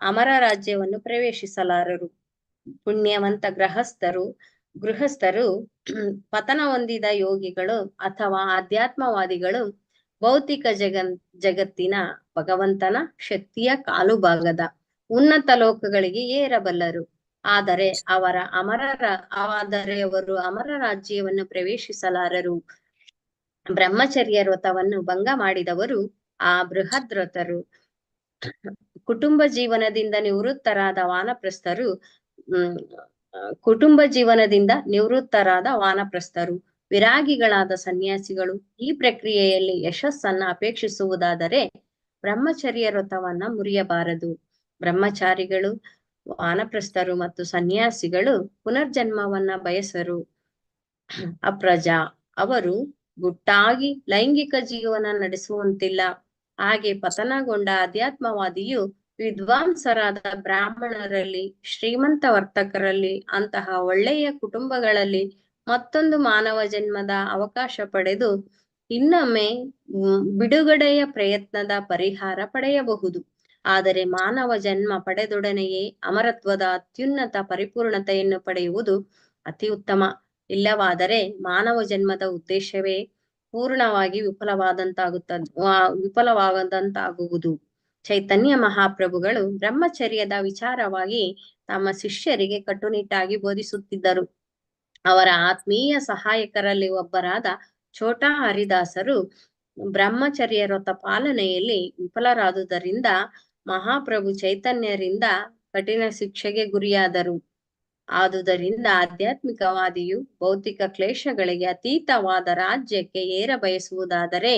ಅಮರ ರಾಜ್ಯವನ್ನು ಪ್ರವೇಶಿಸಲಾರರು. ಪುಣ್ಯವಂತ ಗೃಹಸ್ಥರು ಪತನ ಹೊಂದಿದ ಯೋಗಿಗಳು ಅಥವಾ ಆಧ್ಯಾತ್ಮವಾದಿಗಳು ಭೌತಿಕ ಜಗತ್ತಿನ ಭಗವಂತನ ಶಕ್ತಿಯ ಕಾಲು ಭಾಗದ ಉನ್ನತ ಲೋಕಗಳಿಗೆ ಏರಬಲ್ಲರು. ಆದರೆ ಅವರು ಅಮರ ರಾಜ್ಯವನ್ನು ಪ್ರವೇಶಿಸಲಾರರು. ಬ್ರಹ್ಮಚರ್ಯ ವ್ರತವನ್ನು ಭಂಗ ಮಾಡಿದವರು ಆ ಬೃಹದ್ರಥರು. ಕುಟುಂಬ ಜೀವನದಿಂದ ನಿವೃತ್ತರಾದ ವಾನಪ್ರಸ್ಥರು ವಿರಾಗಿಗಳಾದ ಸನ್ಯಾಸಿಗಳು ಈ ಪ್ರಕ್ರಿಯೆಯಲ್ಲಿ ಯಶಸ್ಸನ್ನ ಅಪೇಕ್ಷಿಸುವುದಾದರೆ ಬ್ರಹ್ಮಚರ್ಯ ವ್ರತವನ್ನ ಮುರಿಯಬಾರದು. ಬ್ರಹ್ಮಚಾರಿಗಳು, ವಾನಪ್ರಸ್ಥರು ಮತ್ತು ಸನ್ಯಾಸಿಗಳು ಪುನರ್ಜನ್ಮವನ್ನ ಬಯಸರು. ಅಪ್ರಜಾ ಅವರು ಗುಟ್ಟಾಗಿ ಲೈಂಗಿಕ ಜೀವನ ನಡೆಸುವಂತಿಲ್ಲ. ಹಾಗೆ ಪತನಗೊಂಡ ಅಧ್ಯಾತ್ಮವಾದಿಯು ವಿದ್ವಾಂಸರಾದ ಬ್ರಾಹ್ಮಣರಲ್ಲಿ, ಶ್ರೀಮಂತ ವರ್ತಕರಲ್ಲಿ, ಅಂತಹ ಒಳ್ಳೆಯ ಕುಟುಂಬಗಳಲ್ಲಿ ಮತ್ತೊಂದು ಮಾನವ ಜನ್ಮದ ಅವಕಾಶ ಪಡೆದು ಇನ್ನೊಮ್ಮೆ ಬಿಡುಗಡೆಯ ಪ್ರಯತ್ನದ ಪರಿಹಾರ ಪಡೆಯಬಹುದು. ಆದರೆ ಮಾನವ ಜನ್ಮ ಪಡೆದೊಡನೆಯೇ ಅಮರತ್ವದ ಅತ್ಯುನ್ನತ ಪರಿಪೂರ್ಣತೆಯನ್ನು ಪಡೆಯುವುದು ಅತಿ ಉತ್ತಮ. ಇಲ್ಲವಾದರೆ ಮಾನವ ಜನ್ಮದ ಉದ್ದೇಶವೇ ಪೂರ್ಣವಾಗಿ ವಿಫಲವಾಗದಂತಾಗುವುದು. ಚೈತನ್ಯ ಮಹಾಪ್ರಭುಗಳು ಬ್ರಹ್ಮಚರ್ಯದ ವಿಚಾರವಾಗಿ ತಮ್ಮ ಶಿಷ್ಯರಿಗೆ ಕಟ್ಟುನಿಟ್ಟಾಗಿ ಬೋಧಿಸುತ್ತಿದ್ದರು. ಅವರ ಆತ್ಮೀಯ ಸಹಾಯಕರಲ್ಲಿ ಒಬ್ಬರಾದ ಛೋಟಾ ಹರಿದಾಸರು ಬ್ರಹ್ಮಚರ್ಯ ವ್ರತ ಪಾಲನೆಯಲ್ಲಿ ವಿಫಲರಾದುದರಿಂದ ಮಹಾಪ್ರಭು ಚೈತನ್ಯರಿಂದ ಕಠಿಣ ಶಿಕ್ಷೆಗೆ ಗುರಿಯಾದರು. ಆದುದರಿಂದ ಆಧ್ಯಾತ್ಮಿಕವಾದಿಯು ಭೌತಿಕ ಕ್ಲೇಶಗಳಿಗೆ ಅತೀತವಾದ ರಾಜ್ಯಕ್ಕೆ ಏರ ಬಯಸುವುದಾದರೆ,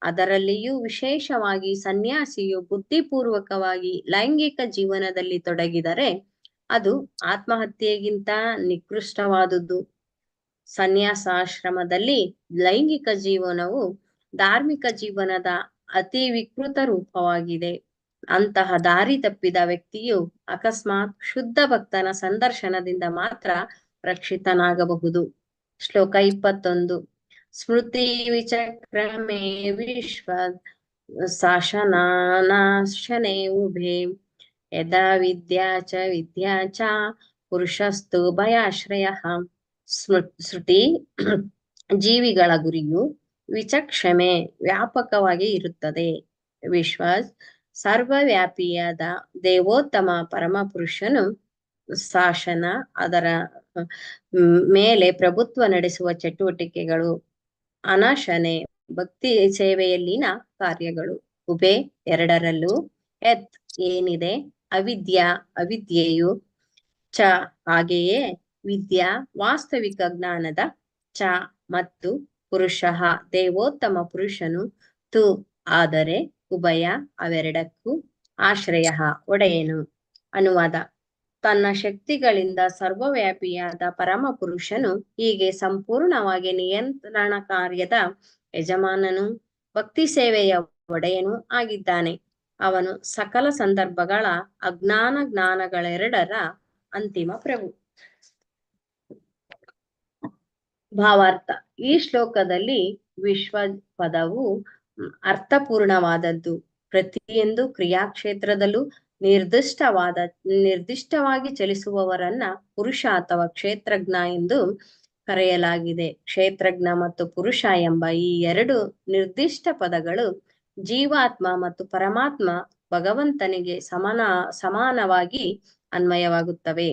ಅದರಲ್ಲಿಯೂ ವಿಶೇಷವಾಗಿ ಸನ್ಯಾಸಿಯು ಬುದ್ಧಿಪೂರ್ವಕವಾಗಿ ಲೈಂಗಿಕ ಜೀವನದಲ್ಲಿ ತೊಡಗಿದರೆ ಅದು ಆತ್ಮಹತ್ಯೆಗಿಂತ ನಿಕೃಷ್ಟವಾದುದು. ಸನ್ಯಾಸಾಶ್ರಮದಲ್ಲಿ ಲೈಂಗಿಕ ಜೀವನವು ಧಾರ್ಮಿಕ ಜೀವನದ ಅತಿ ವಿಕೃತ ರೂಪವಾಗಿದೆ. ಅಂತಹ ದಾರಿ ತಪ್ಪಿದ ವ್ಯಕ್ತಿಯು ಅಕಸ್ಮಾತ್ ಶುದ್ಧ ಭಕ್ತನ ಸಂದರ್ಶನದಿಂದ ಮಾತ್ರ ರಕ್ಷಿತನಾಗಬಹುದು. ಶ್ಲೋಕ 21. ಸ್ಮೃತಿ ವಿಚಕ್ರಮೇ ವಿಶ್ವ ಶಾಸನಾಶನೆ ಉಭೆ ಯದಾ ವಿದ್ಯಾ ಚ ಪುರುಷಸ್ತು ಭಯಾಶ್ರಯಃ. ಶ್ರುತಿ ಜೀವಿಗಳ ಗುರಿಯು ವಿಚಕ್ಷಣೆ ವ್ಯಾಪಕವಾಗಿ ಇರುತ್ತದೆ. ವಿಶ್ವ ಸರ್ವವ್ಯಾಪಿಯಾದ ದೇವೋತ್ತಮ ಪರಮಪುರುಷನು ಶಾಸನ, ಅದರ ಮೇಲೆ ಪ್ರಭುತ್ವ ನಡೆಸುವ ಚಟುವಟಿಕೆಗಳು, ಅನಶನೆ ಭಕ್ತಿ ಸೇವೆಯಲ್ಲಿನ ಕಾರ್ಯಗಳು, ಉಭೆ ಎರಡರಲ್ಲೂ, ಯತ್ ಏನಿದೆ, ಅವಿದ್ಯೆಯು, ಚ ಹಾಗೆಯೇ ವಿದ್ಯಾ ವಾಸ್ತವಿಕ ಜ್ಞಾನದ, ಚ ಮತ್ತು ಪುರುಷಃ ದೇವೋತ್ತಮ ಪುರುಷನು, ತು ಆದರೆ ಉಭಯ ಅವೆರಡಕ್ಕೂ, ಆಶ್ರಯ ಒಡೆಯನು. ಅನುವಾದ. ತನ್ನ ಶಕ್ತಿಗಳಿಂದ ಸರ್ವವ್ಯಾಪಿಯಾದ ಪರಮ ಪುರುಷನು ಹೀಗೆ ಸಂಪೂರ್ಣವಾಗಿ ನಿಯಂತ್ರಣ ಕಾರ್ಯದ ಯಜಮಾನನು, ಭಕ್ತಿ ಸೇವೆಯ ಒಡೆಯನೂ ಆಗಿದ್ದಾನೆ. ಅವನು ಸಕಲ ಸಂದರ್ಭಗಳ ಜ್ಞಾನಗಳೆರಡರ ಅಂತಿಮ ಪ್ರಭು. ಭಾವಾರ್ಥ. ಈ ಶ್ಲೋಕದಲ್ಲಿ ವಿಶ್ವ ಪದವು ಅರ್ಥಪೂರ್ಣವಾದದ್ದು. ಪ್ರತಿಯೊಂದು ಕ್ರಿಯಾಕ್ಷೇತ್ರದಲ್ಲೂ ನಿರ್ದಿಷ್ಟವಾಗಿ ಚಲಿಸುವವರನ್ನ ಪುರುಷ ಅಥವಾ ಕ್ಷೇತ್ರಜ್ಞ ಎಂದು ಕರೆಯಲಾಗಿದೆ. ಕ್ಷೇತ್ರಜ್ಞ ಮತ್ತು ಪುರುಷ ಎಂಬ ಈ ಎರಡು ನಿರ್ದಿಷ್ಟ ಪದಗಳು ಜೀವಾತ್ಮ ಮತ್ತು ಪರಮಾತ್ಮ ಭಗವಂತನಿಗೆ ಸಮಾನವಾಗಿ ಅನ್ವಯವಾಗುತ್ತವೆ.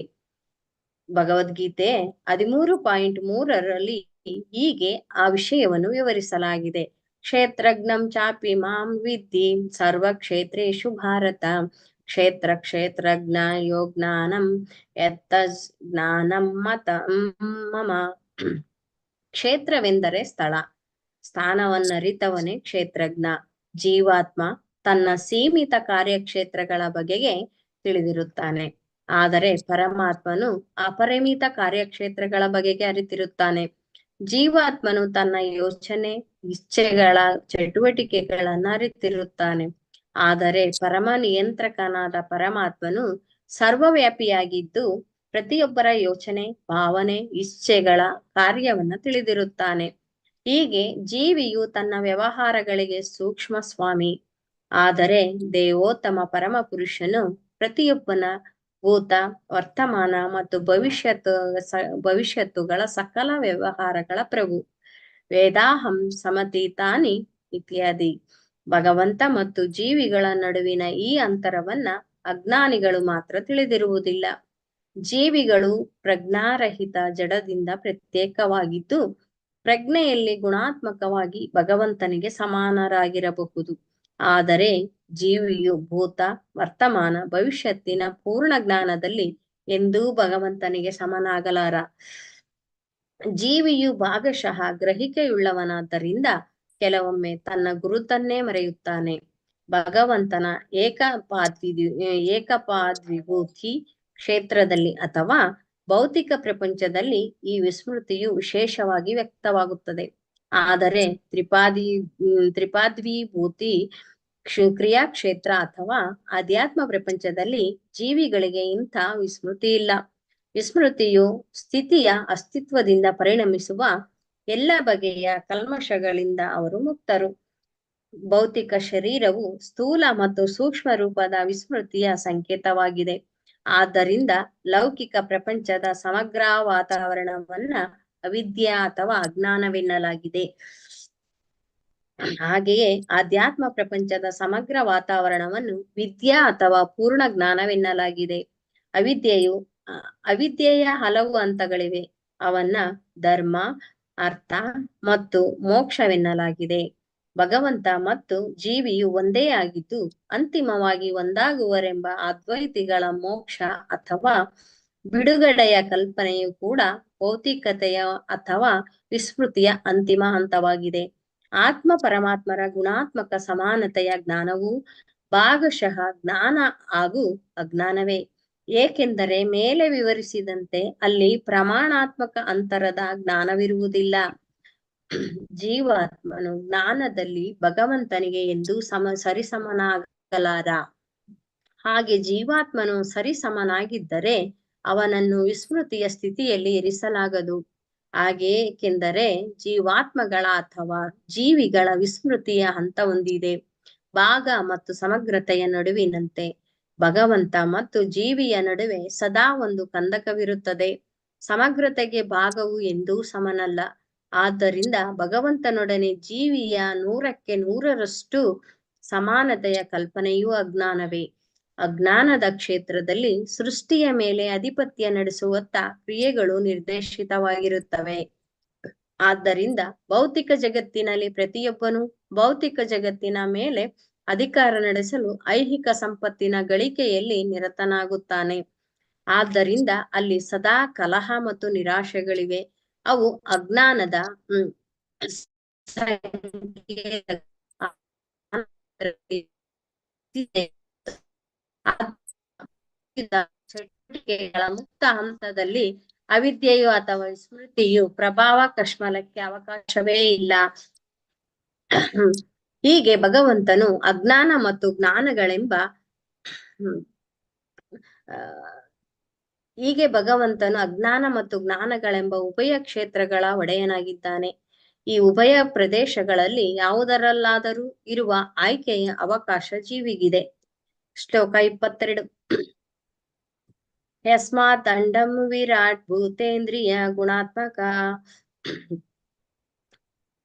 ಭಗವದ್ಗೀತೆ 13.3 ಹೀಗೆ ಆ ವಿಷಯವನ್ನು ವಿವರಿಸಲಾಗಿದೆ. ಕ್ಷೇತ್ರಜ್ಞಂ ಚಾಪಿ ಮಾಂ ವಿದ್ಧಿ ಸರ್ವಕ್ಷೇತ್ರೇಷು ಭಾರತ ಕ್ಷೇತ್ರಜ್ಞ ಯೋಜ್ಞಾನಂ ಯತ್ತಜ್ ಜ್ಞಾನಂ ಮಮ. ಕ್ಷೇತ್ರವೆಂದರೆ ಸ್ಥಳ, ಸ್ಥಾನವನ್ನರಿತವನೇ ಕ್ಷೇತ್ರಜ್ಞ. ಜೀವಾತ್ಮ ತನ್ನ ಸೀಮಿತ ಕಾರ್ಯಕ್ಷೇತ್ರಗಳ ಬಗೆಗೆ ತಿಳಿದಿರುತ್ತಾನೆ, ಆದರೆ ಪರಮಾತ್ಮನು ಅಪರಿಮಿತ ಕಾರ್ಯಕ್ಷೇತ್ರಗಳ ಬಗೆಗೆ ಅರಿತಿರುತ್ತಾನೆ. ಜೀವಾತ್ಮನು ತನ್ನ ಯೋಚನೆ, ಇಚ್ಛೆಗಳ ಚಟುವಟಿಕೆಗಳನ್ನ ಅರಿತಿರುತ್ತಾನೆ, ಆದರೆ ಪರಮ ನಿಯಂತ್ರಕನಾದ ಪರಮಾತ್ಮನು ಸರ್ವವ್ಯಾಪಿಯಾಗಿದ್ದು ಪ್ರತಿಯೊಬ್ಬರ ಯೋಚನೆ, ಭಾವನೆ, ಇಚ್ಛೆಗಳ ಕಾರ್ಯವನ್ನ ತಿಳಿದಿರುತ್ತಾನೆ. ಹೀಗೆ ಜೀವಿಯು ತನ್ನ ವ್ಯವಹಾರಗಳಿಗೆ ಸೂಕ್ಷ್ಮ ಸ್ವಾಮಿ, ಆದರೆ ದೇವೋತ್ತಮ ಪರಮ ಪುರುಷನು ಪ್ರತಿಯೊಬ್ಬನ ಭೂತ, ವರ್ತಮಾನ ಮತ್ತು ಭವಿಷ್ಯತ್ತುಗಳ ಸಕಲ ವ್ಯವಹಾರಗಳ ಪ್ರಭು. ವೇದಾಹಂ ಸಮತೀತಾನಿ ಇತ್ಯಾದಿ. ಭಗವಂತ ಮತ್ತು ಜೀವಿಗಳ ನಡುವಿನ ಈ ಅಂತರವನ್ನ ಅಜ್ಞಾನಿಗಳು ಮಾತ್ರ ತಿಳಿದಿರುವುದಿಲ್ಲ. ಜೀವಿಗಳು ಪ್ರಜ್ಞಾರಹಿತ ಜಡದಿಂದ ಪ್ರತ್ಯೇಕವಾಗಿದ್ದು ಪ್ರಜ್ಞೆಯಲ್ಲಿ ಗುಣಾತ್ಮಕವಾಗಿ ಭಗವಂತನಿಗೆ ಸಮಾನರಾಗಿರಬಹುದು. ಆದರೆ ಜೀವಿಯು ಭೂತ, ವರ್ತಮಾನ, ಭವಿಷ್ಯತ್ತಿನ ಪೂರ್ಣ ಜ್ಞಾನದಲ್ಲಿ ಎಂದೂ ಭಗವಂತನಿಗೆ ಸಮನಾಗಲಾರ. ಜೀವಿಯು ಭಾಗಶಃ ಗ್ರಹಿಕೆಯುಳ್ಳವನಾದ್ದರಿಂದ ಕೆಲವೊಮ್ಮೆ ತನ್ನ ಗುರುತನ್ನೇ ಮರೆಯುತ್ತಾನೆ. ಭಗವಂತನ ಏಕಪಾದ್ವಿಭೂತಿ ಕ್ಷೇತ್ರದಲ್ಲಿ ಅಥವಾ ಭೌತಿಕ ಪ್ರಪಂಚದಲ್ಲಿ ಈ ವಿಸ್ಮೃತಿಯು ವಿಶೇಷವಾಗಿ ವ್ಯಕ್ತವಾಗುತ್ತದೆ. ಆದರೆ ತ್ರಿಪಾದ್ವಿಭೂತಿ ಕ್ರಿಯಾಕ್ಷೇತ್ರ ಅಥವಾ ಅಧ್ಯಾತ್ಮ ಪ್ರಪಂಚದಲ್ಲಿ ಜೀವಿಗಳಿಗೆ ಇಂಥ ವಿಸ್ಮೃತಿ ಇಲ್ಲ. ವಿಸ್ಮೃತಿಯು ಸ್ಥಿತಿಯ ಅಸ್ತಿತ್ವದಿಂದ ಪರಿಣಮಿಸುವ ಎಲ್ಲ ಬಗೆಯ ಕಲ್ಮಶಗಳಿಂದ ಅವರು ಮುಕ್ತರು. ಭೌತಿಕ ಶರೀರವು ಸ್ಥೂಲ ಮತ್ತು ಸೂಕ್ಷ್ಮ ರೂಪದ ವಿಸ್ಮೃತಿಯ ಸಂಕೇತವಾಗಿದೆ. ಆದ್ದರಿಂದ ಲೌಕಿಕ ಪ್ರಪಂಚದ ಸಮಗ್ರ ವಾತಾವರಣವನ್ನ ಅವಿದ್ಯೆ ಅಥವಾ ಅಜ್ಞಾನವೆನ್ನಲಾಗಿದೆ. ಹಾಗೆಯೇ ಆಧ್ಯಾತ್ಮ ಪ್ರಪಂಚದ ಸಮಗ್ರ ವಾತಾವರಣವನ್ನು ವಿದ್ಯಾ ಅಥವಾ ಪೂರ್ಣ ಜ್ಞಾನವೆನ್ನಲಾಗಿದೆ. ಅವಿದ್ಯೆಯ ಹಲವು ಹಂತಗಳಿವೆ. ಅವನ್ನ ಧರ್ಮ, ಅರ್ಥ ಮತ್ತು ಮೋಕ್ಷವೆನ್ನಲಾಗಿದೆ. ಭಗವಂತ ಮತ್ತು ಜೀವಿಯು ಒಂದೇ ಆಗಿದ್ದು ಅಂತಿಮವಾಗಿ ಒಂದಾಗುವರೆಂಬ ಅದ್ವೈತಿಗಳ ಮೋಕ್ಷ ಅಥವಾ ಬಿಡುಗಡೆಯ ಕಲ್ಪನೆಯು ಕೂಡ ಭೌತಿಕತೆಯ ಅಥವಾ ವಿಸ್ಮೃತಿಯ ಅಂತಿಮ ಹಂತವಾಗಿದೆ. ಆತ್ಮ ಪರಮಾತ್ಮರ ಗುಣಾತ್ಮಕ ಸಮಾನತೆಯ ಜ್ಞಾನವು ಭಾಗಶಃ ಜ್ಞಾನ ಹಾಗೂ ಅಜ್ಞಾನವೇ. ಏಕೆಂದರೆ ಮೇಲೆ ವಿವರಿಸಿದಂತೆ ಅಲ್ಲಿ ಪ್ರಮಾಣಾತ್ಮಕ ಅಂತರದ ಜ್ಞಾನವಿರುವುದಿಲ್ಲ. ಜೀವಾತ್ಮನು ಜ್ಞಾನದಲ್ಲಿ ಭಗವಂತನಿಗೆ ಎಂದು ಸರಿಸಮನಾಗಲಾರ. ಹಾಗೆ ಜೀವಾತ್ಮನು ಸರಿಸಮನಾಗಿದ್ದರೆ ಅವನನ್ನು ವಿಸ್ಮೃತಿಯ ಸ್ಥಿತಿಯಲ್ಲಿ ಇರಿಸಲಾಗದು. ಏಕೆಂದರೆ ಜೀವಾತ್ಮಗಳ ಅಥವಾ ಜೀವಿಗಳ ವಿಸ್ಮೃತಿಯ ಹಂತ ಹೊಂದಿದೆ. ಭಾಗ ಮತ್ತು ಸಮಗ್ರತೆಯ ನಡುವಿನಂತೆ ಭಗವಂತ ಮತ್ತು ಜೀವಿಯ ನಡುವೆ ಸದಾ ಒಂದು ಕಂದಕವಿರುತ್ತದೆ. ಸಮಗ್ರತೆಗೆ ಭಾಗವು ಎಂದೂ ಸಮನಲ್ಲ. ಆದ್ದರಿಂದ ಭಗವಂತನೊಡನೆ ಜೀವಿಯ 100% ಸಮಾನತೆಯ ಕಲ್ಪನೆಯೂ ಅಜ್ಞಾನವೇ. ಅಜ್ಞಾನದ ಕ್ಷೇತ್ರದಲ್ಲಿ ಸೃಷ್ಟಿಯ ಮೇಲೆ ಅಧಿಪತ್ಯ ನಡೆಸುವತ್ತ ಕ್ರಿಯೆಗಳು ನಿರ್ದೇಶಿತವಾಗಿರುತ್ತವೆ. ಆದ್ದರಿಂದ ಭೌತಿಕ ಜಗತ್ತಿನಲ್ಲಿ ಪ್ರತಿಯೊಬ್ಬನು ಭೌತಿಕ ಜಗತ್ತಿನ ಮೇಲೆ ಅಧಿಕಾರ ನಡೆಸಲು ಐಹಿಕ ಸಂಪತ್ತಿನ ಗಳಿಕೆಯಲ್ಲಿ ನಿರತನಾಗುತ್ತಾನೆ. ಆದ್ದರಿಂದ ಅಲ್ಲಿ ಸದಾ ಕಲಹ ಮತ್ತು ನಿರಾಶೆಗಳಿವೆ. ಅವು ಅಜ್ಞಾನದ ಚಟುವಟಿಕೆಗಳ ಮುಕ್ತ ಹಂತದಲ್ಲಿ ಅವಿದ್ಯೆಯು ಅಥವಾ ಸ್ಮೃತಿಯು ಪ್ರಭಾವ ಕಶ್ಮಲಕ್ಕೆ ಅವಕಾಶವೇ ಇಲ್ಲ. ಹೀಗೆ ಭಗವಂತನು ಅಜ್ಞಾನ ಮತ್ತು ಜ್ಞಾನಗಳೆಂಬ ಉಭಯ ಕ್ಷೇತ್ರಗಳ ಒಡೆಯನಾಗಿದ್ದಾನೆ. ಈ ಉಭಯ ಪ್ರದೇಶಗಳಲ್ಲಿ ಯಾವುದರಲ್ಲಾದರೂ ಇರುವ ಆಯ್ಕೆಯ ಅವಕಾಶ ಜೀವಿಗಿದೆ. ಶ್ಲೋಕ 22. ಯಸ್ಮಾತ್ ಅಂಡಂ ವಿರಾಟ್ ಭೂತೇಂದ್ರಿಯ ಗುಣಾತ್ಮಕ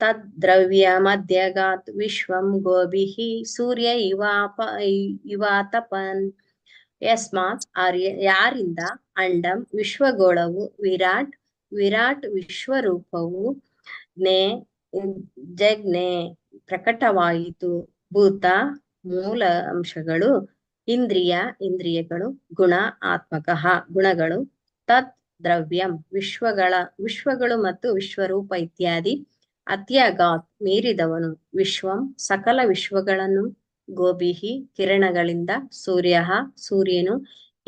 ತದ್ದ್ರವ್ಯ ಮಧ್ಯಗಾತ್ ವಿಶ್ವಂ ಗೋಭಿಃ ಸೂರ್ಯ ಇವಾತಪನ್. ಯಸ್ಮಾತ್ ಯಾರಿಂದ ಅಂಡಂ ವಿಶ್ವಗೋಳವು ವಿರಾಟ್ ವಿಶ್ವರೂಪವು ಜಜ್ಞೆ ಪ್ರಕಟವಾಯಿತು. ಭೂತ ಮೂಲ ಅಂಶಗಳು, ಇಂದ್ರಿಯಗಳು, ಗುಣ ಆತ್ಮಕಃ ಗುಣಗಳು, ತತ್ ದ್ರವ್ಯಂ ವಿಶ್ವಗಳು ಮತ್ತು ವಿಶ್ವರೂಪ ಇತ್ಯಾದಿ. ಅತ್ಯಗಾತ್ ಮೀರಿದವನು, ವಿಶ್ವಂ ಸಕಲ ವಿಶ್ವಗಳನ್ನು, ಗೋಭಿಹಿ ಕಿರಣಗಳಿಂದ, ಸೂರ್ಯನು,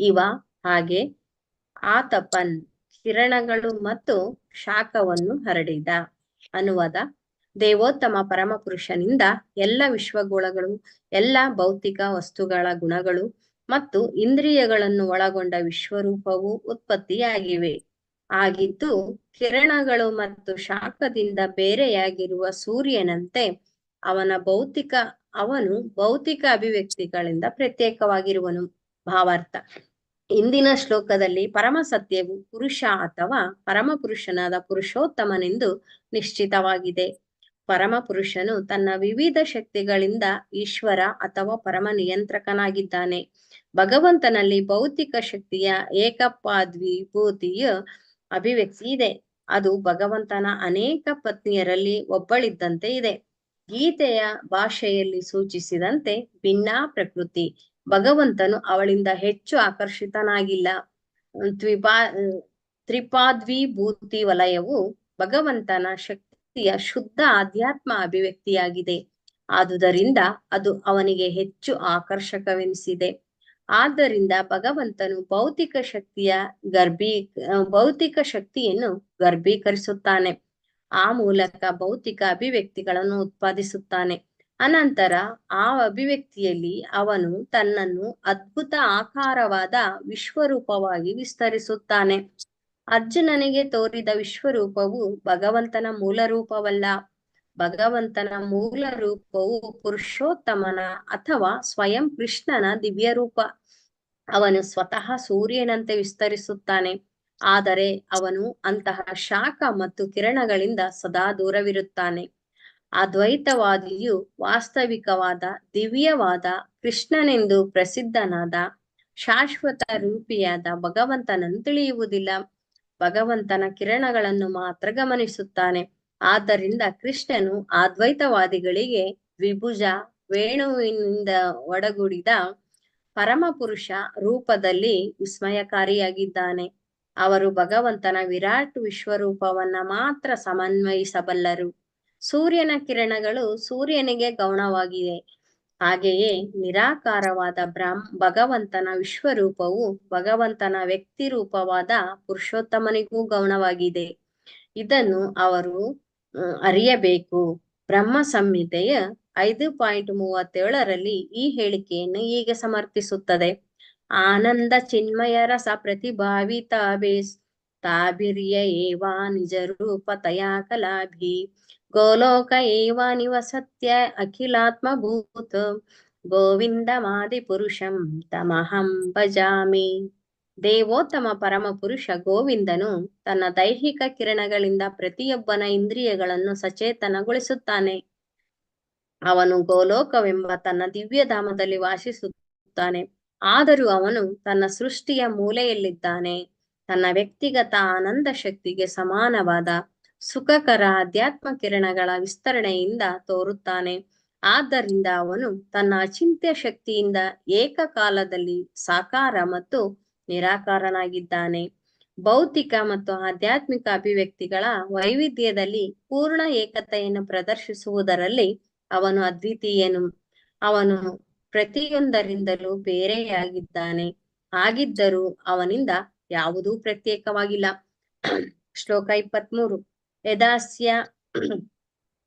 ಇವ ಹಾಗೆ, ಆತಪನ್ ಕಿರಣಗಳು ಮತ್ತು ಶಾಖವನ್ನು ಹರಡಿದ. ಅನುವಾದ: ದೇವೋತ್ತಮ ಪರಮಪುರುಷನಿಂದ ಎಲ್ಲ ವಿಶ್ವಗೋಳಗಳು, ಎಲ್ಲ ಭೌತಿಕ ವಸ್ತುಗಳ ಗುಣಗಳು ಮತ್ತು ಇಂದ್ರಿಯಗಳನ್ನು ಒಳಗೊಂಡ ವಿಶ್ವರೂಪವು ಉತ್ಪತ್ತಿಯಾಗಿವೆ. ಆಗಿದ್ದು ಕಿರಣಗಳು ಮತ್ತು ಶಾಖದಿಂದ ಬೇರೆಯಾಗಿರುವ ಸೂರ್ಯನಂತೆ ಅವನು ಭೌತಿಕ ಅಭಿವ್ಯಕ್ತಿಗಳಿಂದ ಪ್ರತ್ಯೇಕವಾಗಿರುವನು. ಭಾವಾರ್ಥ: ಇಂದಿನ ಶ್ಲೋಕದಲ್ಲಿ ಪರಮ ಸತ್ಯವು ಪುರುಷ ಅಥವಾ ಪರಮಪುರುಷನಾದ ಪುರುಷೋತ್ತಮನೆಂದು ನಿಶ್ಚಿತವಾಗಿದೆ. ಪರಮಪುರುಷನು ತನ್ನ ವಿವಿಧ ಶಕ್ತಿಗಳಿಂದ ಈಶ್ವರ ಅಥವಾ ಪರಮ ನಿಯಂತ್ರಕನಾಗಿದ್ದಾನೆ. ಭಗವಂತನಲ್ಲಿ ಭೌತಿಕ ಶಕ್ತಿಯ ಏಕಪಾದ್ವಿಭೂತಿಯ ಅಭಿವ್ಯಕ್ತಿ ಇದೆ. ಅದು ಭಗವಂತನ ಅನೇಕ ಪತ್ನಿಯರಲ್ಲಿ ಒಬ್ಬಳಿದ್ದಂತೆ ಇದೆ. ಗೀತೆಯ ಭಾಷೆಯಲ್ಲಿ ಸೂಚಿಸಿದಂತೆ ಭಿನ್ನಾ ಪ್ರಕೃತಿ. ಭಗವಂತನು ಅವಳಿಂದ ಹೆಚ್ಚು ಆಕರ್ಷಿತನಾಗಿಲ್ಲ. ತ್ರಿಪಾದ್ವಿಭೂತಿ ವಲಯವು ಭಗವಂತನ ಶಕ್ತಿಯ ಶುದ್ಧ ಆಧ್ಯಾತ್ಮ ಅಭಿವ್ಯಕ್ತಿಯಾಗಿದೆ. ಆದುದರಿಂದ ಅದು ಅವನಿಗೆ ಹೆಚ್ಚು ಆಕರ್ಷಕವೆನಿಸಿದೆ. ಆದ್ದರಿಂದ ಭಗವಂತನು ಭೌತಿಕ ಶಕ್ತಿಯನ್ನು ಗರ್ಭೀಕರಿಸುತ್ತಾನೆ. ಆ ಮೂಲಕ ಭೌತಿಕ ಅಭಿವ್ಯಕ್ತಿಗಳನ್ನು ಉತ್ಪಾದಿಸುತ್ತಾನೆ. ಅನಂತರ ಆ ಅಭಿವ್ಯಕ್ತಿಯಲ್ಲಿ ಅವನು ತನ್ನನ್ನು ಅದ್ಭುತ ಆಕಾರವಾದ ವಿಶ್ವರೂಪವಾಗಿ ವಿಸ್ತರಿಸುತ್ತಾನೆ. ಅರ್ಜುನನಿಗೆ ತೋರಿದ ವಿಶ್ವರೂಪವು ಭಗವಂತನ ಮೂಲ ರೂಪವಲ್ಲ. ಭಗವಂತನ ಮೂಲ ರೂಪವು ಪುರುಷೋತ್ತಮನ ಅಥವಾ ಸ್ವಯಂ ಕೃಷ್ಣನ ದಿವ್ಯ ರೂಪ. ಅವನು ಸ್ವತಃ ಸೂರ್ಯನಂತೆ ವಿಸ್ತರಿಸುತ್ತಾನೆ. ಆದರೆ ಅವನು ಅಂತಹ ಶಾಖ ಮತ್ತು ಕಿರಣಗಳಿಂದ ಸದಾ ದೂರವಿರುತ್ತಾನೆ. ಅದ್ವೈತವಾದಿಯು ವಾಸ್ತವಿಕವಾದ ದಿವ್ಯವಾದ ಕೃಷ್ಣನೆಂದು ಪ್ರಸಿದ್ಧನಾದ ಶಾಶ್ವತ ರೂಪಿಯಾದ ಭಗವಂತನನ್ನು ತಿಳಿಯುವುದಿಲ್ಲ. ಭಗವಂತನ ಕಿರಣಗಳನ್ನು ಮಾತ್ರ ಗಮನಿಸುತ್ತಾನೆ. ಆದ್ದರಿಂದ ಕೃಷ್ಣನು ಅದ್ವೈತವಾದಿಗಳಿಗೆ ದ್ವಿಭುಜ ವೇಣುವಿನಿಂದ ಒಡಗೂಡಿದ ಪರಮಪುರುಷ ರೂಪದಲ್ಲಿ ವಿಸ್ಮಯಕಾರಿಯಾಗಿದ್ದಾನೆ. ಅವರು ಭಗವಂತನ ವಿರಾಟ್ ವಿಶ್ವರೂಪವನ್ನ ಮಾತ್ರ ಸಮನ್ವಯಿಸಬಲ್ಲರು. ಸೂರ್ಯನ ಕಿರಣಗಳು ಸೂರ್ಯನಿಗೆ ಗೌಣವಾಗಿವೆ. ಹಾಗೆಯೇ ನಿರಾಕಾರವಾದ ಭಗವಂತನ ವಿಶ್ವರೂಪವು ಭಗವಂತನ ವ್ಯಕ್ತಿ ರೂಪವಾದ ಪುರುಷೋತ್ತಮನಿಗೂ ಗೌಣವಾಗಿದೆ. ಇದನ್ನು ಅವರು ಅರಿಯಬೇಕು. ಬ್ರಹ್ಮ ಸಂಹಿತೆಯ 5.37 ಈ ಹೇಳಿಕೆಯನ್ನು ಹೀಗೆ ಸಮರ್ಥಿಸುತ್ತದೆ. ಆನಂದ ಚಿನ್ಮಯ ರಸ ಪ್ರತಿಭಾವಿತಾಭಿರ್ಯ ಏವ ನಿಜ ರೂಪ ತಯಾ ಕಲಾಭಿ ಗೋಲೋಕ ಏವ ನಿವಸತ್ಯ ಅಖಿಲಾತ್ಮಭೂತ ಗೋವಿಂದಮಾದಿ ಪುರುಷಂ ತಮಹಂ ಭಜಾಮಿ. ದೇವೋತ್ತಮ ಪರಮ ಪುರುಷ ಗೋವಿಂದನು ತನ್ನ ದೈಹಿಕ ಕಿರಣಗಳಿಂದ ಪ್ರತಿಯೊಬ್ಬನ ಇಂದ್ರಿಯಗಳನ್ನು ಸಚೇತನಗೊಳಿಸುತ್ತಾನೆ. ಅವನು ಗೋಲೋಕವೆಂಬ ತನ್ನ ದಿವ್ಯಧಾಮದಲ್ಲಿ ವಾಸಿಸುತ್ತಾನೆ. ಆದರೂ ಅವನು ತನ್ನ ಸೃಷ್ಟಿಯ ಮೂಲೆಯಲ್ಲಿದ್ದಾನೆ. ತನ್ನ ವ್ಯಕ್ತಿಗತ ಆನಂದ ಶಕ್ತಿಗೆ ಸಮಾನವಾದ ಸುಖಕರ ಅಧ್ಯಾತ್ಮ ಕಿರಣಗಳ ವಿಸ್ತರಣೆಯಿಂದ ತೋರುತ್ತಾನೆ. ಆದ್ದರಿಂದ ಅವನು ತನ್ನ ಅಚಿಂತ್ಯ ಶಕ್ತಿಯಿಂದ ಏಕಕಾಲದಲ್ಲಿ ಸಾಕಾರ ಮತ್ತು ನಿರಾಕಾರನಾಗಿದ್ದಾನೆ. ಭೌತಿಕ ಮತ್ತು ಆಧ್ಯಾತ್ಮಿಕ ಅಭಿವ್ಯಕ್ತಿಗಳ ವೈವಿಧ್ಯದಲ್ಲಿ ಪೂರ್ಣ ಏಕತೆಯನ್ನು ಪ್ರದರ್ಶಿಸುವುದರಲ್ಲಿ ಅವನು ಅದ್ವಿತೀಯನು. ಅವನು ಪ್ರತಿಯೊಂದರಿಂದಲೂ ಬೇರೆಯಾಗಿದ್ದಾನೆ. ಹಾಗಿದ್ದರೂ ಅವನಿಂದ ಯಾವುದೂ ಪ್ರತ್ಯೇಕವಾಗಿಲ್ಲ. ಶ್ಲೋಕ 23. ಯದಾಸ್ಯ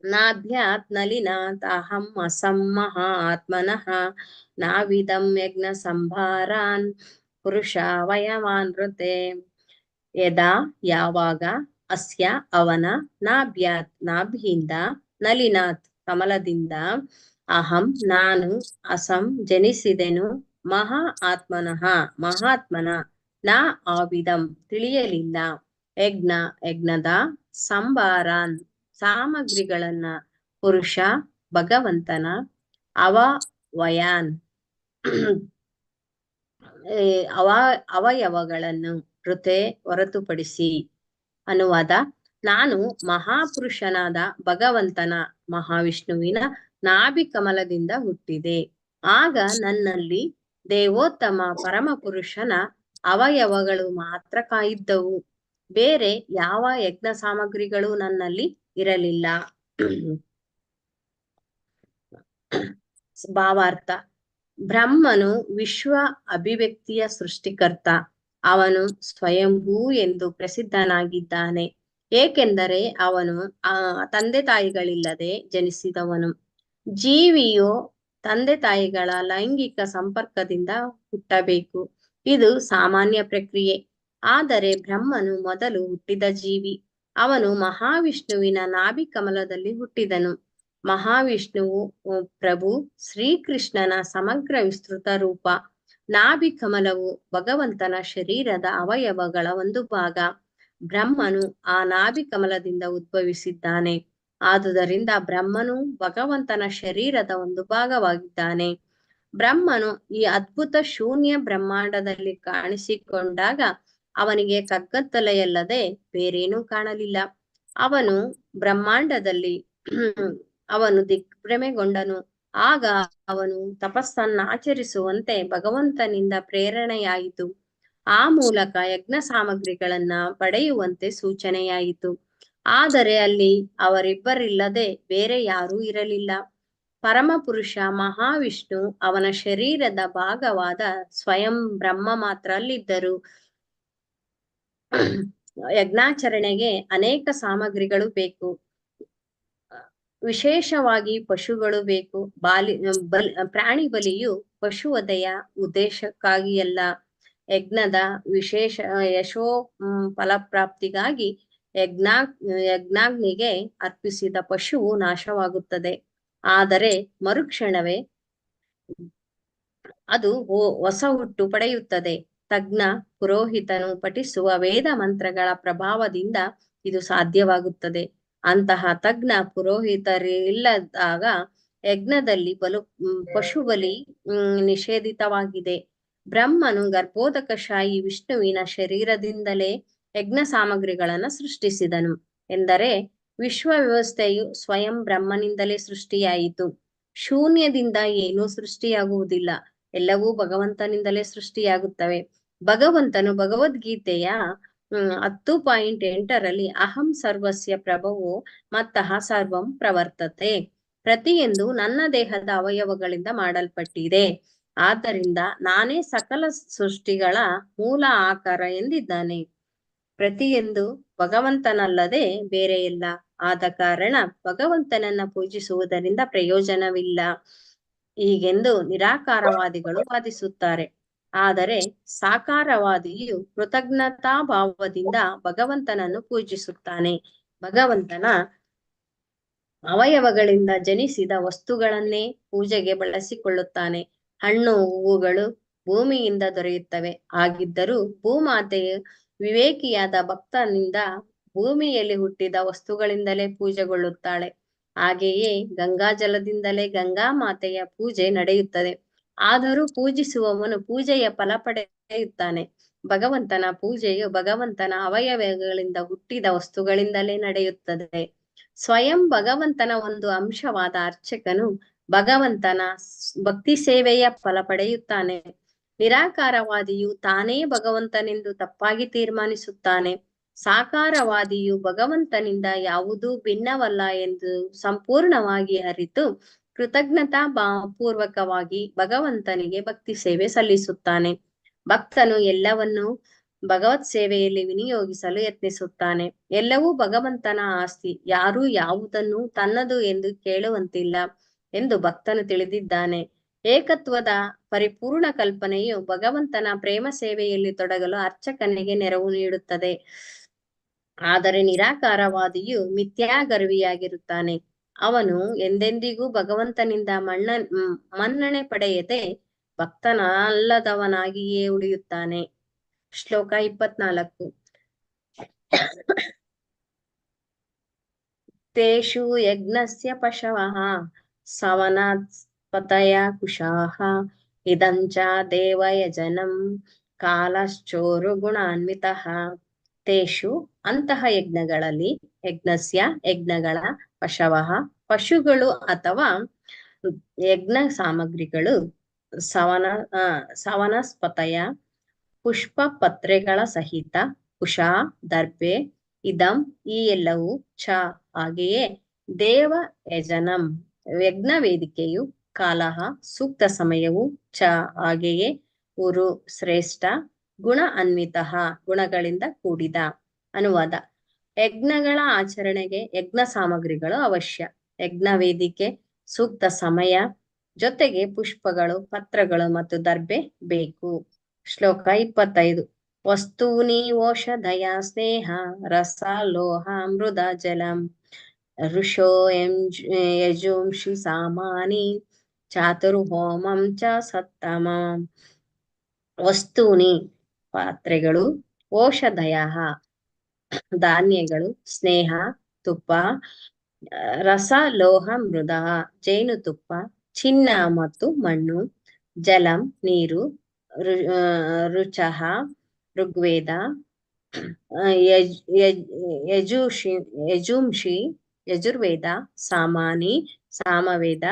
ನಾಭ್ಯಾತ್ ನಲಿನಾತ್ ಅಹಂ ಅಸಂ ಮಹಾತ್ಮನಃ ನಾವಿದಂ ಯಜ್ಞ ಸಂಭಾರಾನ್ ಪುರುಷ ವಯಮಾನ್ ಋತೆ. ಯದಾ ಯಾವಾಗ, ಅಸ್ಯ ಅವನ, ನಾಭ್ಯಾತ್ ನಾಭಿಯಿಂದ, ನಲಿನಾತ್ ಕಮಲದಿಂದ, ಅಹಂ ನಾನು, ಅಸಂ ಜನಿಸಿದೆನು, ಮಹಾ ಆತ್ಮನಃ ಮಹಾತ್ಮನ, ನಾ ಆವಿದಂ ತಿಳಿಯಲಿಲ್ಲ, ಯಜ್ಞದ, ಸಂಭಾರಾನ್ ಸಾಮಗ್ರಿಗಳನ್ನ, ಪುರುಷ ಭಗವಂತನ, ಅವಯವಾನ್ ಅವಯವಗಳನ್ನು, ಋತೆ ಹೊರತುಪಡಿಸಿ. ಅನುವಾದ: ನಾನು ಮಹಾಪುರುಷನಾದ ಭಗವಂತನ ಮಹಾವಿಷ್ಣುವಿನ ನಾಭಿ ಕಮಲದಿಂದ ಹುಟ್ಟಿದೆ. ಆಗ ನನ್ನಲ್ಲಿ ದೇವೋತ್ತಮ ಪರಮಪುರುಷನ ಅವಯವಗಳು ಮಾತ್ರ ಕಾಯಿದ್ದವು. ಬೇರೆ ಯಾವ ಯಜ್ಞ ಸಾಮಗ್ರಿಗಳು ನನ್ನಲ್ಲಿ ಇರಲಿಲ್ಲ. ಭಾವಾರ್ಥ: ಬ್ರಹ್ಮನು ವಿಶ್ವ ಅಭಿವ್ಯಕ್ತಿಯ ಸೃಷ್ಟಿಕರ್ತ. ಅವನು ಸ್ವಯಂಭೂ ಎಂದು ಪ್ರಸಿದ್ಧನಾಗಿದ್ದಾನೆ. ಏಕೆಂದರೆ ಅವನು ತಂದೆ ತಾಯಿಗಳಿಲ್ಲದೆ ಜನಿಸಿದವನು. ಜೀವಿಯು ತಂದೆ ತಾಯಿಗಳ ಲೈಂಗಿಕ ಸಂಪರ್ಕದಿಂದ ಹುಟ್ಟಬೇಕು. ಇದು ಸಾಮಾನ್ಯ ಪ್ರಕ್ರಿಯೆ. ಆದರೆ ಬ್ರಹ್ಮನು ಮೊದಲು ಹುಟ್ಟಿದ ಜೀವಿ. ಅವನು ಮಹಾವಿಷ್ಣುವಿನ ನಾಭಿ ಕಮಲದಲ್ಲಿ ಹುಟ್ಟಿದನು. ಮಹಾವಿಷ್ಣುವು ಪ್ರಭು ಶ್ರೀಕೃಷ್ಣನ ಸಮಗ್ರ ವಿಸ್ತೃತ ರೂಪ. ನಾಭಿ ಕಮಲವು ಭಗವಂತನ ಶರೀರದ ಅವಯವಗಳ ಒಂದು ಭಾಗ. ಬ್ರಹ್ಮನು ಆ ನಾಭಿ ಕಮಲದಿಂದ ಉದ್ಭವಿಸಿದ್ದಾನೆ. ಆದುದರಿಂದ ಬ್ರಹ್ಮನು ಭಗವಂತನ ಶರೀರದ ಒಂದು ಭಾಗವಾಗಿದ್ದಾನೆ. ಬ್ರಹ್ಮನು ಈ ಅದ್ಭುತ ಶೂನ್ಯ ಬ್ರಹ್ಮಾಂಡದಲ್ಲಿ ಕಾಣಿಸಿಕೊಂಡಾಗ ಅವನಿಗೆ ಕಗ್ಗತ್ತಲೆಯಲ್ಲದೆ ಬೇರೇನೂ ಕಾಣಲಿಲ್ಲ. ಅವನು ಬ್ರಹ್ಮಾಂಡದಲ್ಲಿ ಅವನು ದಿಗ್ಭ್ರಮೆಗೊಂಡನು. ಆಗ ಅವನು ತಪಸ್ಸನ್ನಾಚರಿಸುವಂತೆ ಭಗವಂತನಿಂದ ಪ್ರೇರಣೆಯಾಯಿತು. ಆ ಮೂಲಕ ಯಜ್ಞ ಸಾಮಗ್ರಿಗಳನ್ನ ಪಡೆಯುವಂತೆ ಸೂಚನೆಯಾಯಿತು. ಆದರೆ ಅಲ್ಲಿ ಅವರಿಬ್ಬರಿಲ್ಲದೆ ಬೇರೆ ಯಾರೂ ಇರಲಿಲ್ಲ. ಪರಮಪುರುಷ ಮಹಾವಿಷ್ಣು ಅವನ ಶರೀರದ ಭಾಗವಾದ ಸ್ವಯಂ ಬ್ರಹ್ಮ ಮಾತ್ರ ಅಲ್ಲಿದ್ದರು. ಯಜ್ಞಾಚರಣೆಗೆ ಅನೇಕ ಸಾಮಗ್ರಿಗಳು ಬೇಕು. ವಿಶೇಷವಾಗಿ ಪಶುಗಳು ಬೇಕು. ಪ್ರಾಣಿ ಬಲಿಯು ಪಶುವಧೆಯ ಉದ್ದೇಶಕ್ಕಾಗಿಯಲ್ಲ, ಯಜ್ಞದ ವಿಶೇಷ ಯಶೋ ಫಲಪ್ರಾಪ್ತಿಗಾಗಿ ಯಜ್ಞಾಗ್ನಿಗೆ ಅರ್ಪಿಸಿದ ಪಶುವು ನಾಶವಾಗುತ್ತದೆ. ಆದರೆ ಮರುಕ್ಷಣವೇ ಅದು ಹೊಸ ಹುಟ್ಟು ಪಡೆಯುತ್ತದೆ. ತಜ್ಞ ಪುರೋಹಿತನು ಪಠಿಸುವ ವೇದ ಮಂತ್ರಗಳ ಪ್ರಭಾವದಿಂದ ಇದು ಸಾಧ್ಯವಾಗುತ್ತದೆ. ಅಂತಹ ತಜ್ಞ ಪುರೋಹಿತರಿಲ್ಲದಾಗ ಯಜ್ಞದಲ್ಲಿ ಪಶು ಬಲಿ ನಿಷೇಧಿತವಾಗಿದೆ. ಬ್ರಹ್ಮನು ಗರ್ಭೋದಕಶಾಹಿ ವಿಷ್ಣುವಿನ ಶರೀರದಿಂದಲೇ ಯಜ್ಞ ಸಾಮಗ್ರಿಗಳನ್ನ ಸೃಷ್ಟಿಸಿದನು. ಎಂದರೆ ವಿಶ್ವ ವ್ಯವಸ್ಥೆಯು ಸ್ವಯಂ ಬ್ರಹ್ಮನಿಂದಲೇ ಸೃಷ್ಟಿಯಾಯಿತು. ಶೂನ್ಯದಿಂದ ಏನೂ ಸೃಷ್ಟಿಯಾಗುವುದಿಲ್ಲ, ಎಲ್ಲವೂ ಭಗವಂತನಿಂದಲೇ ಸೃಷ್ಟಿಯಾಗುತ್ತವೆ. ಭಗವಂತನು ಭಗವದ್ಗೀತೆಯ 10.8ರಲ್ಲಿ ಅಹಂ ಸರ್ವಸ್ಯ ಪ್ರಭವೋ ಮತ್ತಃ ಸರ್ವಂ ಪ್ರವರ್ತತೆ, ಪ್ರತಿಯೊಂದು ನನ್ನ ದೇಹದ ಅವಯವಗಳಿಂದ ಮಾಡಲ್ಪಟ್ಟಿದೆ, ಆದ್ದರಿಂದ ನಾನೇ ಸಕಲ ಸೃಷ್ಟಿಗಳ ಮೂಲ ಆಕಾರ ಎಂದಿದ್ದಾನೆ. ಪ್ರತಿಯೊಂದು ಭಗವಂತನಲ್ಲದೆ ಬೇರೆ ಇಲ್ಲ. ಆದ ಕಾರಣ ಭಗವಂತನನ್ನ ಪೂಜಿಸುವುದರಿಂದ ಪ್ರಯೋಜನವಿಲ್ಲ ಹೀಗೆಂದು ನಿರಾಕಾರವಾದಿಗಳು ವಾದಿಸುತ್ತಾರೆ. ಆದರೆ ಸಾಕಾರವಾದಿಯು ಕೃತಜ್ಞತಾ ಭಾವದಿಂದ ಭಗವಂತನನ್ನು ಪೂಜಿಸುತ್ತಾನೆ. ಭಗವಂತನ ಅವಯವಗಳಿಂದ ಜನಿಸಿದ ವಸ್ತುಗಳನ್ನೇ ಪೂಜೆಗೆ ಬಳಸಿಕೊಳ್ಳುತ್ತಾನೆ. ಹಣ್ಣು ಹೂವುಗಳು ಭೂಮಿಯಿಂದ ದೊರೆಯುತ್ತವೆ. ಹಾಗಿದ್ದರೂ ಭೂಮಾತೆಯು ವಿವೇಕಿಯಾದ ಭಕ್ತನಿಂದ ಭೂಮಿಯಲ್ಲಿ ಹುಟ್ಟಿದ ವಸ್ತುಗಳಿಂದಲೇ ಪೂಜೆಗೊಳ್ಳುತ್ತಾಳೆ. ಹಾಗೆಯೇ ಗಂಗಾಜಲದಿಂದಲೇ ಗಂಗಾ ಮಾತೆಯ ಪೂಜೆ ನಡೆಯುತ್ತದೆ. ಆದರೂ ಪೂಜಿಸುವವನು ಪೂಜೆಯ ಫಲ ಪಡೆಯುತ್ತಾನೆ. ಭಗವಂತನ ಪೂಜೆಯು ಭಗವಂತನ ಅವಯವಗಳಿಂದ ಹುಟ್ಟಿದ ವಸ್ತುಗಳಿಂದಲೇ ನಡೆಯುತ್ತದೆ. ಸ್ವಯಂ ಭಗವಂತನ ಒಂದು ಅಂಶವಾದ ಅರ್ಚಕನು ಭಗವಂತನ ಭಕ್ತಿ ಸೇವೆಯ ಫಲ ಪಡೆಯುತ್ತಾನೆ. ನಿರಾಕಾರವಾದಿಯು ತಾನೇ ಭಗವಂತನೆಂದು ತಪ್ಪಾಗಿ ತೀರ್ಮಾನಿಸುತ್ತಾನೆ. ಸಾಕಾರವಾದಿಯು ಭಗವಂತನಿಂದ ಯಾವುದೂ ಭಿನ್ನವಲ್ಲ ಎಂದು ಸಂಪೂರ್ಣವಾಗಿ ಅರಿತು ಕೃತಜ್ಞತಾ ಪೂರ್ವಕವಾಗಿ ಭಗವಂತನಿಗೆ ಭಕ್ತಿ ಸೇವೆ ಸಲ್ಲಿಸುತ್ತಾನೆ. ಭಕ್ತನು ಎಲ್ಲವನ್ನೂ ಭಗವತ್ ಸೇವೆಯಲ್ಲಿ ವಿನಿಯೋಗಿಸಲು ಯತ್ನಿಸುತ್ತಾನೆ. ಎಲ್ಲವೂ ಭಗವಂತನ ಆಸ್ತಿ, ಯಾರೂ ಯಾವುದನ್ನು ತನ್ನದು ಎಂದು ಕೇಳುವಂತಿಲ್ಲ ಎಂದು ಭಕ್ತನು ತಿಳಿದಿದ್ದಾನೆ. ಏಕತ್ವದ ಪರಿಪೂರ್ಣ ಕಲ್ಪನೆಯು ಭಗವಂತನ ಪ್ರೇಮ ಸೇವೆಯಲ್ಲಿ ತೊಡಗಲು ಅರ್ಚಕನಿಗೆ ನೆರವು ನೀಡುತ್ತದೆ. ಆದರೆ ನಿರಾಕಾರವಾದಿಯು ಮಿಥ್ಯಾಗರ್ವಿಯಾಗಿರುತ್ತಾನೆ. ಅವನು ಎಂದೆಂದಿಗೂ ಭಗವಂತನಿಂದ ಮನ್ನಣೆ ಪಡೆಯದೆ ಭಕ್ತನಲ್ಲದವನಾಗಿಯೇ ಉಳಿಯುತ್ತಾನೆ. ಶ್ಲೋಕ 24. ತೇಷು ಯಜ್ಞಸ್ಯ ಪಶವಃ ಸವನಸ್ಪತಯ ಕುಶಾಃ ಇದಂಚ ದೇವಯಜನಂ ಕಾಲಶ್ಚೋರು ಗುಣಾನ್ವಿತಃ. ತೇಷು ಅಂತಹ ಯಜ್ಞಗಳಲ್ಲಿ, ಯಜ್ಞಸ್ಯ ಯಜ್ಞಗಳ, ಪಶವಃ ಪಶುಗಳು ಅಥವಾ ಯಜ್ಞ ಸಾಮಗ್ರಿಗಳು, ಸವನಸ್ಪತಯ ಪುಷ್ಪ ಪತ್ರೆಗಳ ಸಹಿತ, ಕುಶಾ ದರ್ಭೆ, ಇದಂ ಈ ಎಲ್ಲವೂ, ಚ ಹಾಗೆಯೇ, ದೇವ ಯಜನಂ ಯಜ್ಞ ವೇದಿಕೆಯು, ಕಾಲಃ ಸೂಕ್ತ ಸಮಯವು, ಚ ಹಾಗೆಯೇ, ಉರು ಶ್ರೇಷ್ಠ, ಗುಣ ಅನ್ವಿತಃ ಗುಣಗಳಿಂದ ಕೂಡಿದ. ಅನುವಾದ: ಯಜ್ಞಗಳ ಆಚರಣೆಗೆ ಯಜ್ಞ ಸಾಮಗ್ರಿಗಳು ಅವಶ್ಯ. ಯಜ್ಞ ವೇದಿಕೆ, ಸೂಕ್ತ ಸಮಯ, ಜೊತೆಗೆ ಪುಷ್ಪಗಳು, ಪತ್ರಗಳು ಮತ್ತು ದರ್ಭೆ ಬೇಕು. ಶ್ಲೋಕ 25. ವಸ್ತೂನಿ ಓಷಧಯ ಸ್ನೇಹ ರಸ ಲೋಹ ಮೃದ ಜಲಂ ಋಷೋ ಯಜುಂಷಿ ಸಾಮಾನಿ ಚಾತುರ್ಹೋಮಂ ಚ ಸತ್ತಮ. ವಸ್ತೂನಿ ಪಾತ್ರೆಗಳು, ಓಷಧಯ ಧಾನ್ಯಗಳು, ಸ್ನೇಹ ತುಪ್ಪ, ರಸ ಲೋಹ ಮೃದ ಜೇನುತುಪ್ಪ, ಚಿನ್ನ ಮತ್ತು ಮಣ್ಣು, ಜಲಂ ನೀರು, ರುಚಃ ಋಗ್ವೇದ, ಯಜುಂಷಿ ಯಜುರ್ವೇದ, ಸಾಮಾನಿ ಸಾಮವೇದ,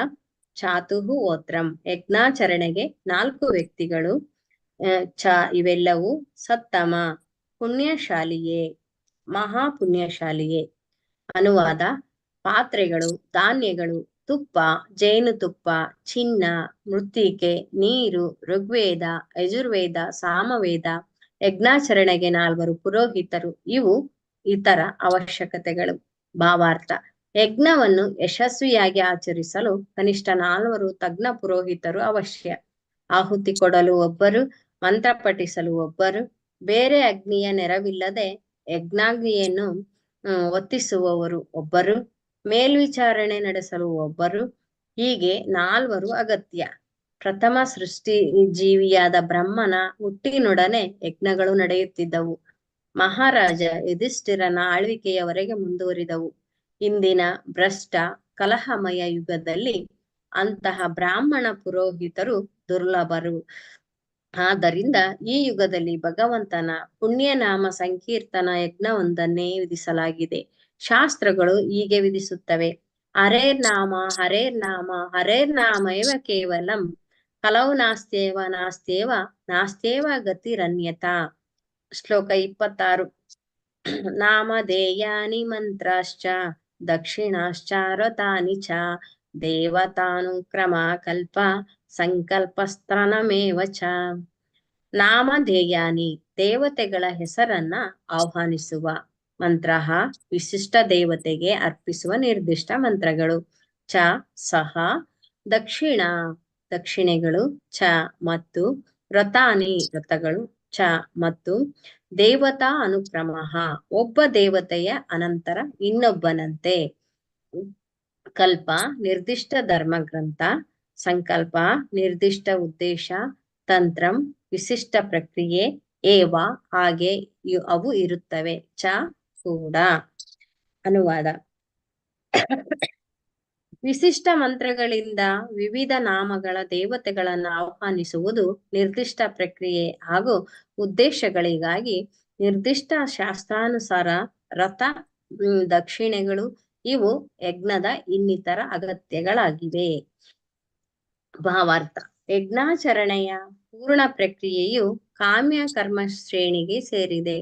ಚಾತುಃ ಹೋತ್ರಂ ಯಜ್ಞಾಚರಣೆಗೆ 4 ವ್ಯಕ್ತಿಗಳು, ಚ ಇವೆಲ್ಲವೂ ಸತ್ತಮ ಪುಣ್ಯಶಾಲಿಯೇ, ಮಹಾಪುಣ್ಯಶಾಲಿಯೇ. ಅನುವಾದ: ಪಾತ್ರೆಗಳು, ಧಾನ್ಯಗಳು, ತುಪ್ಪ, ಜೇನುತುಪ್ಪ, ಚಿನ್ನ, ಮೃತ್ತಿಕೆ, ನೀರು, ಋಗ್ವೇದ, ಯಜುರ್ವೇದ, ಸಾಮವೇದ, ಯಜ್ಞಾಚರಣೆಗೆ 4 ಪುರೋಹಿತರು, ಇವು ಇತರ ಅವಶ್ಯಕತೆಗಳು. ಭಾವಾರ್ಥ: ಯಜ್ಞವನ್ನು ಯಶಸ್ವಿಯಾಗಿ ಆಚರಿಸಲು ಕನಿಷ್ಠ 4 ತಜ್ಞ ಪುರೋಹಿತರು ಅವಶ್ಯ. ಆಹುತಿ ಕೊಡಲು ಒಬ್ಬರು, ಮಂತ್ರ ಪಠಿಸಲು ಒಬ್ಬರು, ಬೇರೆ ಅಗ್ನಿಯ ನೆರವಿಲ್ಲದೆ ಯಜ್ಞಾಗ್ನಿಯನ್ನು ಒತ್ತಿಸುವವರು ಒಬ್ಬರು, ಮೇಲ್ವಿಚಾರಣೆ ನಡೆಸಲು ಒಬ್ಬರು, ಹೀಗೆ 4 ಅಗತ್ಯ. ಪ್ರಥಮ ಸೃಷ್ಟಿ ಜೀವಿಯಾದ ಬ್ರಹ್ಮನ ಹುಟ್ಟಿನೊಡನೆ ಯಜ್ಞಗಳು ನಡೆಯುತ್ತಿದ್ದವು. ಮಹಾರಾಜ ಯುಧಿಷ್ಠಿರನ ಆಳ್ವಿಕೆಯವರೆಗೆ ಮುಂದುವರಿದವು. ಇಂದಿನ ಭ್ರಷ್ಟ ಕಲಹಮಯ ಯುಗದಲ್ಲಿ ಅಂತಹ ಬ್ರಾಹ್ಮಣ ಪುರೋಹಿತರು ದುರ್ಲಭರು. ಆದ್ದರಿಂದ ಈ ಯುಗದಲ್ಲಿ ಭಗವಂತನ ಪುಣ್ಯನಾಮ ಸಂಕೀರ್ತನ ಯಜ್ಞವೊಂದನ್ನೇ ವಿಧಿಸಲಾಗಿದೆ. ಶಾಸ್ತ್ರಗಳು ಹೀಗೆ ವಿಧಿಸುತ್ತವೆ: ಹರೇರ್ನಾಮ ಹರೇರ್ನಾಮ ಹರೇರ್ನಾಮೈವ ಕೇವಲಂ ಕಲೌ ನಾಸ್ತ್ಯೇವ ನಾಸ್ತ್ಯೇವ ನಾಸ್ತ್ಯೇವ ಗತಿರನ್ಯತಾ. ಶ್ಲೋಕ 26. ನಾಮಧೇಯಾನಿ ಮಂತ್ರಾಶ್ಚ ದಕ್ಷಿಣಾಶ್ಚ ವ್ರತಾನಿ ಚ ದೇವತಾನುಕ್ರಮ ಕಲ್ಪ ಸಂಕಲ್ಪಸ್ತನಮೇವ ಚ. ನಾಮಧೇಯಾನಿ ದೇವತೆಗಳ ಹೆಸರನ್ನ ಆಹ್ವಾನಿಸುವ. ಮಂತ್ರ ವಿಶಿಷ್ಟ ದೇವತೆಗೆ ಅರ್ಪಿಸುವ ನಿರ್ದಿಷ್ಟ ಮಂತ್ರಗಳು. ಚ ಸಹ ದಕ್ಷಿಣ ದಕ್ಷಿಣೆಗಳು. ಚ ಮತ್ತು ವ್ರತಾನಿ ವ್ರತಗಳು. ಚ ಮತ್ತು ದೇವತಾ ಅನುಕ್ರಮ ಒಬ್ಬ ದೇವತೆಯ ಅನಂತರ ಇನ್ನೊಬ್ಬನಂತೆ. ಕಲ್ಪ ನಿರ್ದಿಷ್ಟ ಧರ್ಮ ಗ್ರಂಥ. ಸಂಕಲ್ಪ ನಿರ್ದಿಷ್ಟ ಉದ್ದೇಶ. ತಂತ್ರಂ ವಿಶಿಷ್ಟ ಪ್ರಕ್ರಿಯೆ. ಏವ ಹಾಗೆ ಅವು ಇರುತ್ತವೆ. ಚ ಕೂಡ. ಅನುವಾದ: ವಿಶಿಷ್ಟ ಮಂತ್ರಗಳಿಂದ ವಿವಿಧ ನಾಮಗಳ ದೇವತೆಗಳನ್ನು ಆಹ್ವಾನಿಸುವುದು ನಿರ್ದಿಷ್ಟ ಪ್ರಕ್ರಿಯೆ ಹಾಗೂ ಉದ್ದೇಶಗಳಿಗಾಗಿ ನಿರ್ದಿಷ್ಟ ಶಾಸ್ತ್ರಾನುಸಾರ ರಥ ದಕ್ಷಿಣೆಗಳು ಇವು ಯಜ್ಞದ ಇನ್ನಿತರ ಅಗತ್ಯಗಳಾಗಿವೆ. ಭಾವಾರ್ಥ: ಯಜ್ಞಾಚರಣೆಯ ಪೂರ್ಣ ಪ್ರಕ್ರಿಯೆಯು ಕಾಮ್ಯ ಕರ್ಮ ಶ್ರೇಣಿಗೆ ಸೇರಿದೆ.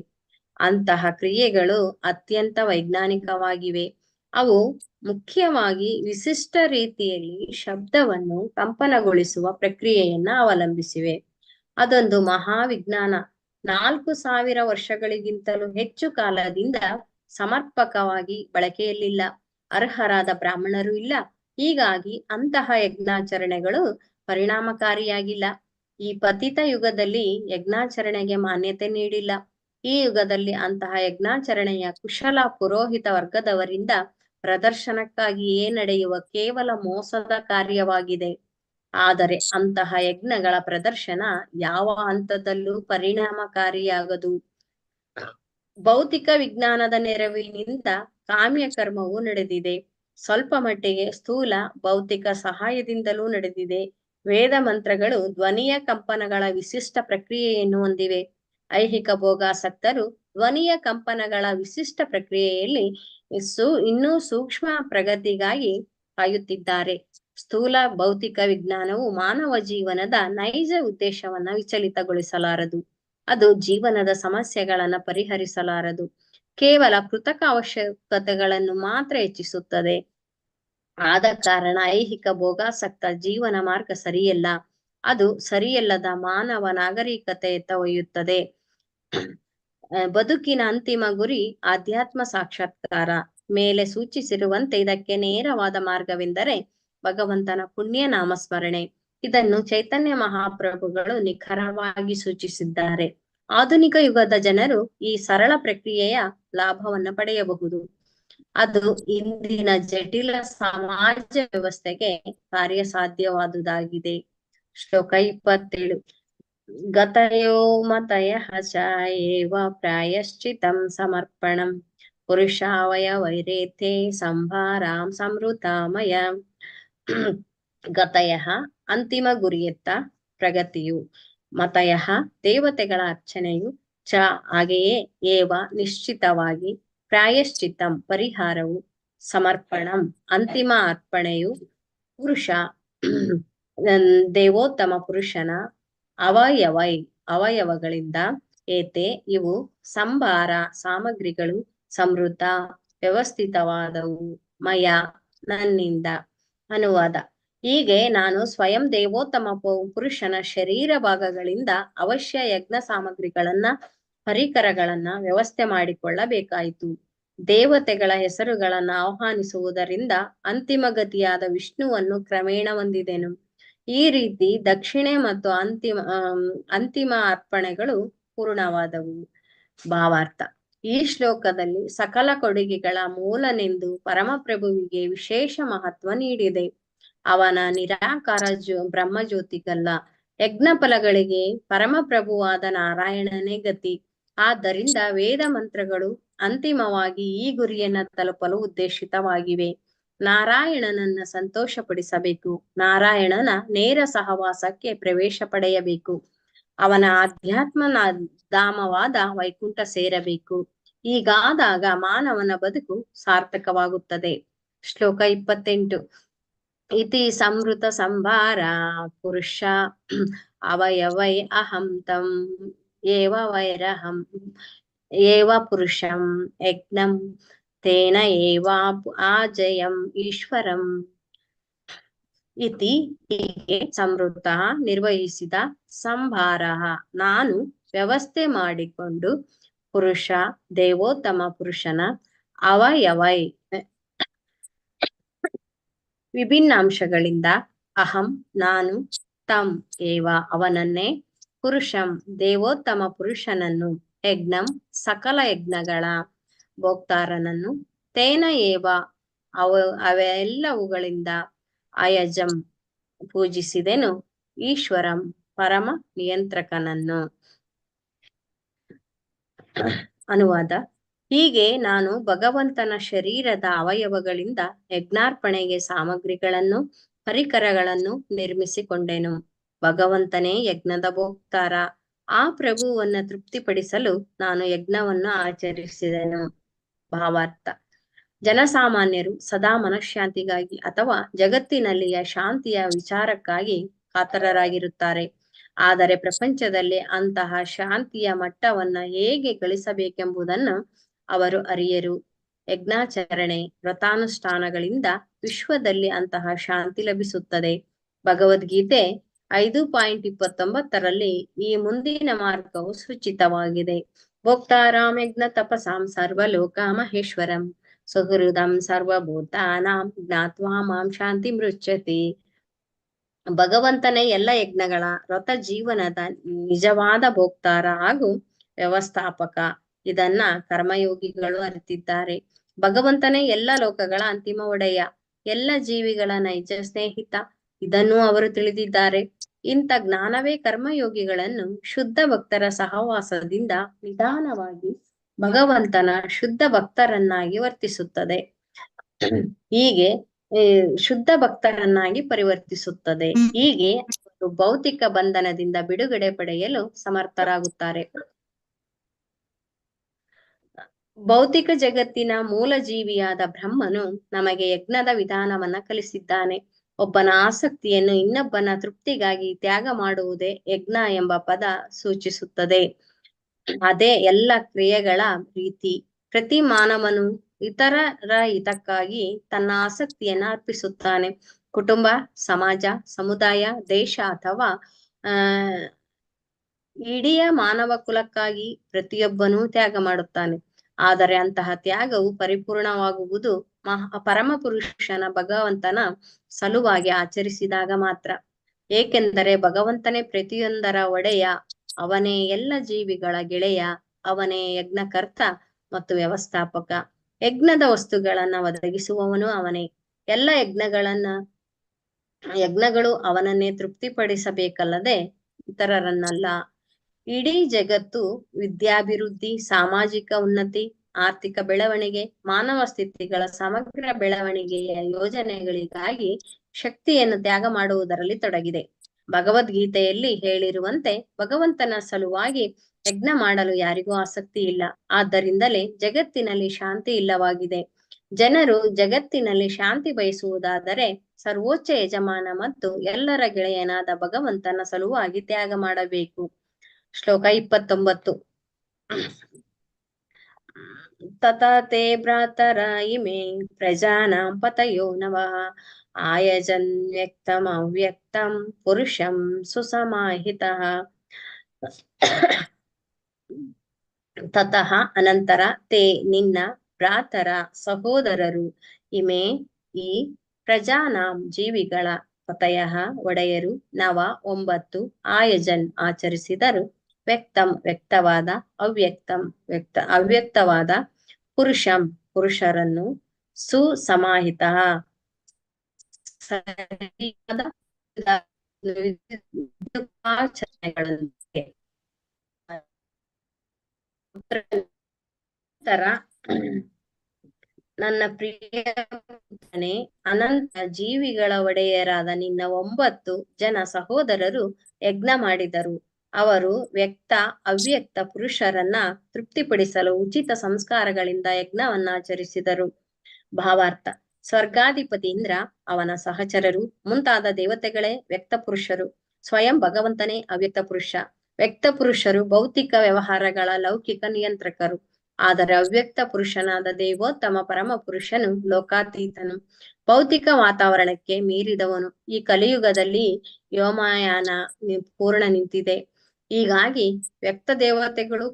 ಅಂತಹ ಕ್ರಿಯೆಗಳು ಅತ್ಯಂತ ವೈಜ್ಞಾನಿಕವಾಗಿವೆ. ಅವು ಮುಖ್ಯವಾಗಿ ವಿಶಿಷ್ಟ ರೀತಿಯಲ್ಲಿ ಶಬ್ದವನ್ನು ಕಂಪನಗೊಳಿಸುವ ಪ್ರಕ್ರಿಯೆಯನ್ನ ಅವಲಂಬಿಸಿವೆ. ಅದೊಂದು ಮಹಾವಿಜ್ಞಾನ. 4000 ವರ್ಷಗಳಿಗಿಂತಲೂ ಹೆಚ್ಚು ಕಾಲದಿಂದ ಸಮರ್ಪಕವಾಗಿ ಬಳಕೆಯಲ್ಲಿಲ್ಲ. ಅರ್ಹರಾದ ಬ್ರಾಹ್ಮಣರು ಇಲ್ಲ. ಹೀಗಾಗಿ ಅಂತಹ ಯಜ್ಞಾಚರಣೆಗಳು ಪರಿಣಾಮಕಾರಿಯಾಗಿಲ್ಲ. ಈ ಪತಿತ ಯುಗದಲ್ಲಿ ಯಜ್ಞಾಚರಣೆಗೆ ಮಾನ್ಯತೆ ನೀಡಿಲ್ಲ. ಈ ಯುಗದಲ್ಲಿ ಅಂತಹ ಯಜ್ಞಾಚರಣೆಯ ಕುಶಲ ಪುರೋಹಿತ ವರ್ಗದವರಿಂದ ಪ್ರದರ್ಶನಕ್ಕಾಗಿಯೇ ನಡೆಯುವ ಕೇವಲ ಮೋಸದ ಕಾರ್ಯವಾಗಿದೆ. ಆದರೆ ಅಂತಹ ಯಜ್ಞಗಳ ಪ್ರದರ್ಶನ ಯಾವ ಹಂತದಲ್ಲೂ ಪರಿಣಾಮಕಾರಿಯಾಗದು. ಭೌತಿಕ ವಿಜ್ಞಾನದ ನೆರವಿನಿಂದ ಕಾಮ್ಯ ಕರ್ಮವು ನಡೆದಿದೆ. ಸ್ವಲ್ಪ ಮಟ್ಟಿಗೆ ಸ್ಥೂಲ ಭೌತಿಕ ಸಹಾಯದಿಂದಲೂ ನಡೆದಿದೆ. ವೇದ ಮಂತ್ರಗಳು ಧ್ವನಿಯ ಕಂಪನಗಳ ವಿಶಿಷ್ಟ ಪ್ರಕ್ರಿಯೆಯನ್ನು ಹೊಂದಿವೆ. ಐಹಿಕ ಭೋಗಾಸಕ್ತರು ಧ್ವನಿಯ ಕಂಪನಗಳ ವಿಶಿಷ್ಟ ಪ್ರಕ್ರಿಯೆಯಲ್ಲಿ ಇನ್ನೂ ಸೂಕ್ಷ್ಮ ಪ್ರಗತಿಗಾಗಿ ಕಾಯುತ್ತಿದ್ದಾರೆ. ಸ್ಥೂಲ ಭೌತಿಕ ವಿಜ್ಞಾನವು ಮಾನವ ಜೀವನದ ನೈಜ ಉದ್ದೇಶವನ್ನ ವಿಚಲಿತಗೊಳಿಸಲಾರದು. ಅದು ಜೀವನದ ಸಮಸ್ಯೆಗಳನ್ನ ಪರಿಹರಿಸಲಾರದು. ಕೇವಲ ಕೃತಕ ಅವಶ್ಯಕತೆಗಳನ್ನು ಮಾತ್ರ ಹೆಚ್ಚಿಸುತ್ತದೆ. ಆದ ಕಾರಣ ಐಹಿಕ ಭೋಗಾಸಕ್ತ ಜೀವನ ಮಾರ್ಗ ಸರಿಯಲ್ಲ. ಅದು ಸರಿಯಲ್ಲದ ಮಾನವ ನಾಗರಿಕತೆಯತ್ತ ಒಯ್ಯುತ್ತದೆ. ಬದುಕಿನ ಅಂತಿಮ ಗುರಿ ಆಧ್ಯಾತ್ಮ ಸಾಕ್ಷಾತ್ಕಾರ. ಮೇಲೆ ಸೂಚಿಸಿರುವಂತೆ ಇದಕ್ಕೆ ನೇರವಾದ ಮಾರ್ಗವೆಂದರೆ ಭಗವಂತನ ಪುಣ್ಯ ನಾಮಸ್ಮರಣೆ. ಇದನ್ನು ಚೈತನ್ಯ ಮಹಾಪ್ರಭುಗಳು ನಿಖರವಾಗಿ ಸೂಚಿಸಿದ್ದಾರೆ. ಆಧುನಿಕ ಯುಗದ ಜನರು ಈ ಸರಳ ಪ್ರಕ್ರಿಯೆಯ ಲಾಭವನ್ನ ಪಡೆಯಬಹುದು. ಅದು ಇಂದಿನ ಜಟಿಲ ಸಮಾಜ ವ್ಯವಸ್ಥೆಗೆ ಕಾರ್ಯಸಾಧ್ಯವಾದುದಾಗಿದೆ. ಶ್ಲೋಕ 27. ಗತಯೋ ಮತಯಃ ಚ ಏವ ಪ್ರಾಯಶ್ಚಿತಂ ಸಮರ್ಪಣಂ ಪುರುಷಾವಯವೈರೇತೆ ಸಂಭಾರಾಂ ಸಂವೃತಾಮಯ. ಗತಯಃ ಅಂತಿಮ ಗುರಿಯತ್ತ ಪ್ರಗತಿಯು. ಮತಯಃ ದೇವತೆಗಳ ಅರ್ಚನೆಯು. ಚ ಹಾಗೆಯೇ ಏವ ನಿಶ್ಚಿತವಾಗಿ. ಪ್ರಾಯಶ್ಚಿತ್ತಂ ಪರಿಹಾರವು. ಸಮರ್ಪಣಂ ಅಂತಿಮ ಅರ್ಪಣೆಯು. ಪುರುಷ ದೇವೋತ್ತಮ ಪುರುಷನ ಅವಯವೈ ಅವಯವಗಳಿಂದ ಏತೆ ಇವು ಸಂಭಾರ ಸಾಮಗ್ರಿಗಳು ಸಮೃದ್ಧ ವ್ಯವಸ್ಥಿತವಾದವು ಮಯ ನನ್ನಿಂದ. ಅನುವಾದ: ಹೀಗೆ ನಾನು ಸ್ವಯಂ ದೇವೋತ್ತಮ ಪುರುಷನ ಶರೀರ ಭಾಗಗಳಿಂದ ಅವಶ್ಯ ಯಜ್ಞ ಸಾಮಗ್ರಿಗಳನ್ನ ಪರಿಕರಗಳನ್ನ ವ್ಯವಸ್ಥೆ ಮಾಡಿಕೊಳ್ಳಬೇಕಾಯಿತು. ದೇವತೆಗಳ ಹೆಸರುಗಳನ್ನ ಆಹ್ವಾನಿಸುವುದರಿಂದ ಅಂತಿಮ ಗತಿಯಾದ ವಿಷ್ಣುವನ್ನು ಕ್ರಮೇಣ ಹೊಂದಿದೆನು. ಈ ರೀತಿ ದಕ್ಷಿಣೆ ಮತ್ತು ಅಂತಿಮ ಅರ್ಪಣೆಗಳು ಪೂರ್ಣವಾದವು. ಭಾವಾರ್ಥ: ಈ ಶ್ಲೋಕದಲ್ಲಿ ಸಕಲ ಕೊಡುಗೆಗಳ ಮೂಲನೆಂದು ಪರಮಪ್ರಭುವಿಗೆ ವಿಶೇಷ ಮಹತ್ವ ನೀಡಿದೆ. ಅವನ ನಿರಾಕಾರ ಬ್ರಹ್ಮಜ್ಯೋತಿಗಲ್ಲ. ಯಜ್ಞ ಫಲಗಳಿಗೆ ಪರಮಪ್ರಭುವಾದ ನಾರಾಯಣನೇ ಗತಿ. ಆದ್ದರಿಂದ ವೇದ ಮಂತ್ರಗಳು ಅಂತಿಮವಾಗಿ ಈ ಗುರಿಯನ್ನ ತಲುಪಲು ಉದ್ದೇಶಿತವಾಗಿವೆ. ನಾರಾಯಣನನ್ನ ಸಂತೋಷಪಡಿಸಬೇಕು. ನಾರಾಯಣನ ನೇರ ಸಹವಾಸಕ್ಕೆ ಪ್ರವೇಶ ಪಡೆಯಬೇಕು. ಅವನ ಆಧ್ಯಾತ್ಮ ಧಾಮವಾದ ವೈಕುಂಠ ಸೇರಬೇಕು. ಹೀಗಾದಾಗ ಮಾನವನ ಬದುಕು ಸಾರ್ಥಕವಾಗುತ್ತದೆ. ಶ್ಲೋಕ 28. ಇತಿ ಸಂವೃತ ಸಂಭಾರ ಪುರುಷ ಅವಯವೈ ಅಹಂ ತಂ ಏವ ವೈರಹಂ ಏವ ಪುರುಷಂ ಯಜ್ಞಂ ತೇನ ಏವ ಆಜಯಂ ಈಶ್ವರಂ. ಇತಿ ಹೀಗೆ ಸಂವೃತ ನಿರ್ವಹಿಸಿದ ಸಂಭಾರ ನಾನು ವ್ಯವಸ್ಥೆ ಮಾಡಿಕೊಂಡು ಪುರುಷ ದೇವೋತ್ತಮ ಪುರುಷನ ಅವಯವೈ ವಿಭಿನ್ನ ಅಂಶಗಳಿಂದ ಅಹಂ ನಾನು ತಂ ಏವ ಅವನನ್ನೇ ಪುರುಷಂ ದೇವೋತ್ತಮ ಪುರುಷನನ್ನು ಯಜ್ಞಂ ಸಕಲ ಯಜ್ಞಗಳ ಭೋಕ್ತಾರನನ್ನು ತೇನ ಏವ ಅವೆಲ್ಲವುಗಳಿಂದ ಅಯಜಂ ಪೂಜಿಸಿದೆನು ಈಶ್ವರಂ ಪರಮ ನಿಯಂತ್ರಕನನ್ನು. ಅನುವಾದ: ಹೀಗೆ ನಾನು ಭಗವಂತನ ಶರೀರದ ಅವಯವಗಳಿಂದ ಯಜ್ಞಾರ್ಪಣೆಗೆ ಸಾಮಗ್ರಿಗಳನ್ನು ಪರಿಕರಗಳನ್ನು ನಿರ್ಮಿಸಿಕೊಂಡೆನು. ಭಗವಂತನೇ ಯಜ್ಞದ ಭೋಕ್ತಾರ. ಆ ಪ್ರಭುವನ್ನ ತೃಪ್ತಿಪಡಿಸಲು ನಾನು ಯಜ್ಞವನ್ನು ಆಚರಿಸಿದೆನು. ಭಾವಾರ್ಥ: ಜನಸಾಮಾನ್ಯರು ಸದಾ ಮನಃಶಾಂತಿಗಾಗಿ ಅಥವಾ ಜಗತ್ತಿನಲ್ಲಿಯ ಶಾಂತಿಯ ವಿಚಾರಕ್ಕಾಗಿ ಕಾತರರಾಗಿರುತ್ತಾರೆ. ಆದರೆ ಪ್ರಪಂಚದಲ್ಲಿ ಅಂತಹ ಶಾಂತಿಯ ಮಟ್ಟವನ್ನ ಹೇಗೆ ಗಳಿಸಬೇಕೆಂಬುದನ್ನು ಅವರು ಅರಿಯರು. ಯಜ್ಞಾಚರಣೆ ವ್ರತಾನುಷ್ಠಾನಗಳಿಂದ ವಿಶ್ವದಲ್ಲಿ ಅಂತಹ ಶಾಂತಿ ಲಭಿಸುತ್ತದೆ. ಭಗವದ್ಗೀತೆ 5.29ರಲ್ಲಿ ಈ ಮುಂದಿನ ಮಾರ್ಗವು ಸೂಚಿತವಾಗಿದೆ. ಭೋಕ್ತಾರಾಮ್ ಯಜ್ಞ ತಪಸಾಂ ಸರ್ವಲೋಕ ಮಹೇಶ್ವರಂ ಸುಹೃದಂ ಸರ್ವಭೂತಾನಾಂ ಜ್ಞಾತ್ವಾ ಮಾಂ ಶಾಂತಿ ಮೃಚ್ಯತೆ. ಭಗವಂತನೇ ಎಲ್ಲ ಯಜ್ಞಗಳ ವ್ರತ ಜೀವನದ ನಿಜವಾದ ಭೋಕ್ತಾರ ಹಾಗೂ ವ್ಯವಸ್ಥಾಪಕ. ಇದನ್ನ ಕರ್ಮಯೋಗಿಗಳು ಅರಿತಿದ್ದಾರೆ. ಭಗವಂತನೇ ಎಲ್ಲ ಲೋಕಗಳ ಅಂತಿಮ ಒಡೆಯ, ಎಲ್ಲ ಜೀವಿಗಳ ನೈಜ ಸ್ನೇಹಿತ. ಇದನ್ನು ಅವರು ತಿಳಿದಿದ್ದಾರೆ. ಇಂಥ ಜ್ಞಾನವೇ ಕರ್ಮಯೋಗಿಗಳನ್ನು ಶುದ್ಧ ಭಕ್ತರ ಸಹವಾಸದಿಂದ ನಿಧಾನವಾಗಿ ಭಗವಂತನ ಶುದ್ಧ ಭಕ್ತರನ್ನಾಗಿ ವರ್ತಿಸುತ್ತದೆ. ಹೀಗೆ ಶುದ್ಧ ಭಕ್ತರನ್ನಾಗಿ ಪರಿವರ್ತಿಸುತ್ತದೆ. ಹೀಗೆ ಅವರು ಭೌತಿಕ ಬಂಧನದಿಂದ ಬಿಡುಗಡೆ ಪಡೆಯಲು ಸಮರ್ಥರಾಗುತ್ತಾರೆ. ಭೌತಿಕ ಜಗತ್ತಿನ ಮೂಲ ಜೀವಿಯಾದ ಬ್ರಹ್ಮನು ನಮಗೆ ಯಜ್ಞದ ವಿಧಾನವನ್ನ ಕಲಿಸಿದ್ದಾನೆ. ಒಬ್ಬನ ಆಸಕ್ತಿಯನ್ನು ಇನ್ನೊಬ್ಬನ ತೃಪ್ತಿಗಾಗಿ ತ್ಯಾಗ ಮಾಡುವುದೇ ಯಜ್ಞ ಎಂಬ ಪದ ಸೂಚಿಸುತ್ತದೆ. ಅದೇ ಎಲ್ಲ ಕ್ರಿಯೆಗಳ ರೀತಿ. ಪ್ರತಿ ಮಾನವನು ಇತರರ ಹಿತಕ್ಕಾಗಿ ತನ್ನ ಆಸಕ್ತಿಯನ್ನ ಅರ್ಪಿಸುತ್ತಾನೆ. ಕುಟುಂಬ, ಸಮಾಜ, ಸಮುದಾಯ, ದೇಶ ಅಥವಾ ಇಡೀ ಮಾನವ ಕುಲಕ್ಕಾಗಿ ಪ್ರತಿಯೊಬ್ಬನೂ ತ್ಯಾಗ ಮಾಡುತ್ತಾನೆ. ಆದರೆ ಅಂತಹ ತ್ಯಾಗವು ಪರಿಪೂರ್ಣವಾಗುವುದು ಪರಮ ಪುರುಷನ ಭಗವಂತನ ಸಲುವಾಗಿ ಆಚರಿಸಿದಾಗ ಮಾತ್ರ. ಏಕೆಂದರೆ ಭಗವಂತನೇ ಪ್ರತಿಯೊಂದರ ಒಡೆಯ. ಅವನೇ ಎಲ್ಲ ಜೀವಿಗಳ ಗೆಳೆಯ. ಅವನೇ ಯಜ್ಞಕರ್ತ ಮತ್ತು ವ್ಯವಸ್ಥಾಪಕ. ಯಜ್ಞದ ವಸ್ತುಗಳನ್ನ ಒದಗಿಸುವವನು ಅವನೇ. ಎಲ್ಲ ಯಜ್ಞಗಳು ಅವನನ್ನೇ ತೃಪ್ತಿಪಡಿಸಬೇಕಲ್ಲದೆ ಇತರರನ್ನಲ್ಲ. ಇಡೀ ಜಗತ್ತು ವಿದ್ಯಾಭಿವೃದ್ಧಿ, ಸಾಮಾಜಿಕ ಉನ್ನತಿ, ಆರ್ಥಿಕ ಬೆಳವಣಿಗೆ, ಮಾನವ ಸ್ಥಿತಿಗಳ ಸಮಗ್ರ ಬೆಳವಣಿಗೆಯ ಯೋಜನೆಗಳಿಗಾಗಿ ಶಕ್ತಿಯನ್ನು ತ್ಯಾಗ ಮಾಡುವುದರಲ್ಲಿ ತೊಡಗಿದೆ. ಭಗವದ್ಗೀತೆಯಲ್ಲಿ ಹೇಳಿರುವಂತೆ ಭಗವಂತನ ಸಲುವಾಗಿ ಯಜ್ಞ ಮಾಡಲು ಯಾರಿಗೂ ಆಸಕ್ತಿ ಇಲ್ಲ. ಆದ್ದರಿಂದಲೇ ಜಗತ್ತಿನಲ್ಲಿ ಶಾಂತಿ ಇಲ್ಲವಾಗಿದೆ. ಜನರು ಜಗತ್ತಿನಲ್ಲಿ ಶಾಂತಿ ಬಯಸುವುದಾದರೆ ಸರ್ವೋಚ್ಚ ಯಜಮಾನ ಮತ್ತು ಎಲ್ಲರ ಗೆಳೆಯನಾದ ಭಗವಂತನ ಸಲುವಾಗಿ ತ್ಯಾಗ ಮಾಡಬೇಕು. ಶ್ಲೋಕ 29. ತಥಾ ತೇ ಭ್ರಾತರ ಇಮೆ ಪ್ರಜಾನಾಂ ಪತಯೋ ನವಃ ಆಯಜನ್ ವ್ಯಕ್ತಂ ಅವ್ಯಕ್ತಂ ಪುರುಷಂ ಸುಸಮಾಹಿತಃ. ತತಃ ಅನಂತರ ತೇ ನಿನ್ನ ಭ್ರಾತರ ಸಹೋದರರು ಇಮೆ ಈ ಪ್ರಜಾನಾಂ ಜೀವಿಗಳ ಪತಯಃ ಒಡೆಯರು ನವ 9 ಆಯಜನ್ ಆಚರಿಸಿದರು ವ್ಯಕ್ತಂ ವ್ಯಕ್ತವಾದ ಅವ್ಯಕ್ತಂ ಅವ್ಯಕ್ತವಾದ ಪುರುಷಂ ಪುರುಷರನ್ನು ಸುಸಮಾಹಿತ ಸರಿಯಾದ ಆಚರಣೆಗಳೊಂದಿಗೆ ತರ ನನ್ನ ಪ್ರಿಯನೇ ಅನಂತ ಜೀವಿಗಳ ಒಡೆಯರಾದ ನಿನ್ನ 9 ಜನ ಸಹೋದರರು ಯಜ್ಞ ಮಾಡಿದರು. ಅವರು ವ್ಯಕ್ತ ಅವ್ಯಕ್ತ ಪುರುಷರನ್ನ ತೃಪ್ತಿಪಡಿಸಲು ಉಚಿತ ಸಂಸ್ಕಾರಗಳಿಂದ ಯಜ್ಞವನ್ನ ಆಚರಿಸಿದರು. ಭಾವಾರ್ಥ: ಸ್ವರ್ಗಾಧಿಪತಿ ಇಂದ್ರ, ಅವನ ಸಹಚರರು ಮುಂತಾದ ದೇವತೆಗಳೇ ವ್ಯಕ್ತ ಪುರುಷರು. ಸ್ವಯಂ ಭಗವಂತನೇ ಅವ್ಯಕ್ತ ಪುರುಷ. ವ್ಯಕ್ತ ಪುರುಷರು ಭೌತಿಕ ವ್ಯವಹಾರಗಳ ಲೌಕಿಕ ನಿಯಂತ್ರಕರು. ಆದರೆ ಅವ್ಯಕ್ತ ಪುರುಷನಾದ ದೇವೋತ್ತಮ ಪರಮ ಪುರುಷನು ಲೋಕಾತೀತನು, ಭೌತಿಕ ವಾತಾವರಣಕ್ಕೆ ಮೀರಿದವನು. ಈ ಕಲಿಯುಗದಲ್ಲಿ ವ್ಯೋಮಯಾನ ಪೂರ್ಣ ನಿಂತಿದೆ. ಹೀಗಾಗಿ ವ್ಯಕ್ತ ದೇವತೆಗಳು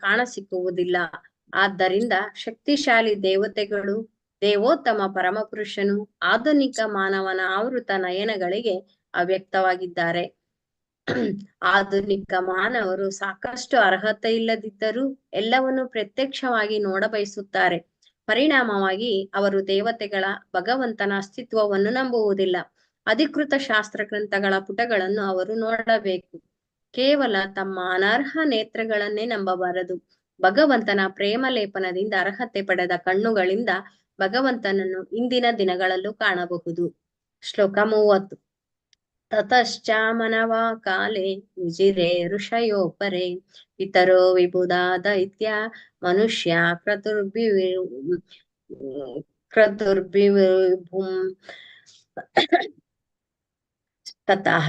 ಕಾಣಸಿಕ್ಕುವುದಿಲ್ಲ. ಆದ್ದರಿಂದ ಶಕ್ತಿಶಾಲಿ ದೇವತೆಗಳು, ದೇವೋತ್ತಮ ಪರಮಪುರುಷನು ಆಧುನಿಕ ಮಾನವನ ಆವೃತ ನಯನಗಳಿಗೆ ಅವ್ಯಕ್ತವಾಗಿದ್ದಾರೆ. ಆಧುನಿಕ ಮಾನವರು ಸಾಕಷ್ಟು ಅರ್ಹತೆ ಇಲ್ಲದಿದ್ದರೂ ಎಲ್ಲವನ್ನು ಪ್ರತ್ಯಕ್ಷವಾಗಿ ನೋಡಬಯಸುತ್ತಾರೆ. ಪರಿಣಾಮವಾಗಿ ಅವರು ದೇವತೆಗಳ, ಭಗವಂತನ ಅಸ್ತಿತ್ವವನ್ನು ನಂಬುವುದಿಲ್ಲ. ಅಧಿಕೃತ ಶಾಸ್ತ್ರ ಗ್ರಂಥಗಳ ಪುಟಗಳನ್ನು ಅವರು ನೋಡಬೇಕು. ಕೇವಲ ತಮ್ಮ ಅನರ್ಹ ನೇತ್ರಗಳನ್ನೇ ನಂಬಬಾರದು. ಭಗವಂತನ ಪ್ರೇಮ ಲೇಪನದಿಂದ ಅರ್ಹತೆ ಪಡೆದ ಕಣ್ಣುಗಳಿಂದ ಭಗವಂತನನ್ನು ಇಂದಿನ ದಿನಗಳಲ್ಲೂ ಕಾಣಬಹುದು. ಶ್ಲೋಕ 30. ತತಶ್ಚ ಮನವಾ ಕಾಲೇ ವಿಜಿರೆ ಋಷಯೋ ಪರೆ ಪಿತರೋ ವಿಬುಧಾ ದೈತ್ಯ ಮನುಷ್ಯ ಕ್ರತುರ್ಭಿಭುಂ. ತತಃ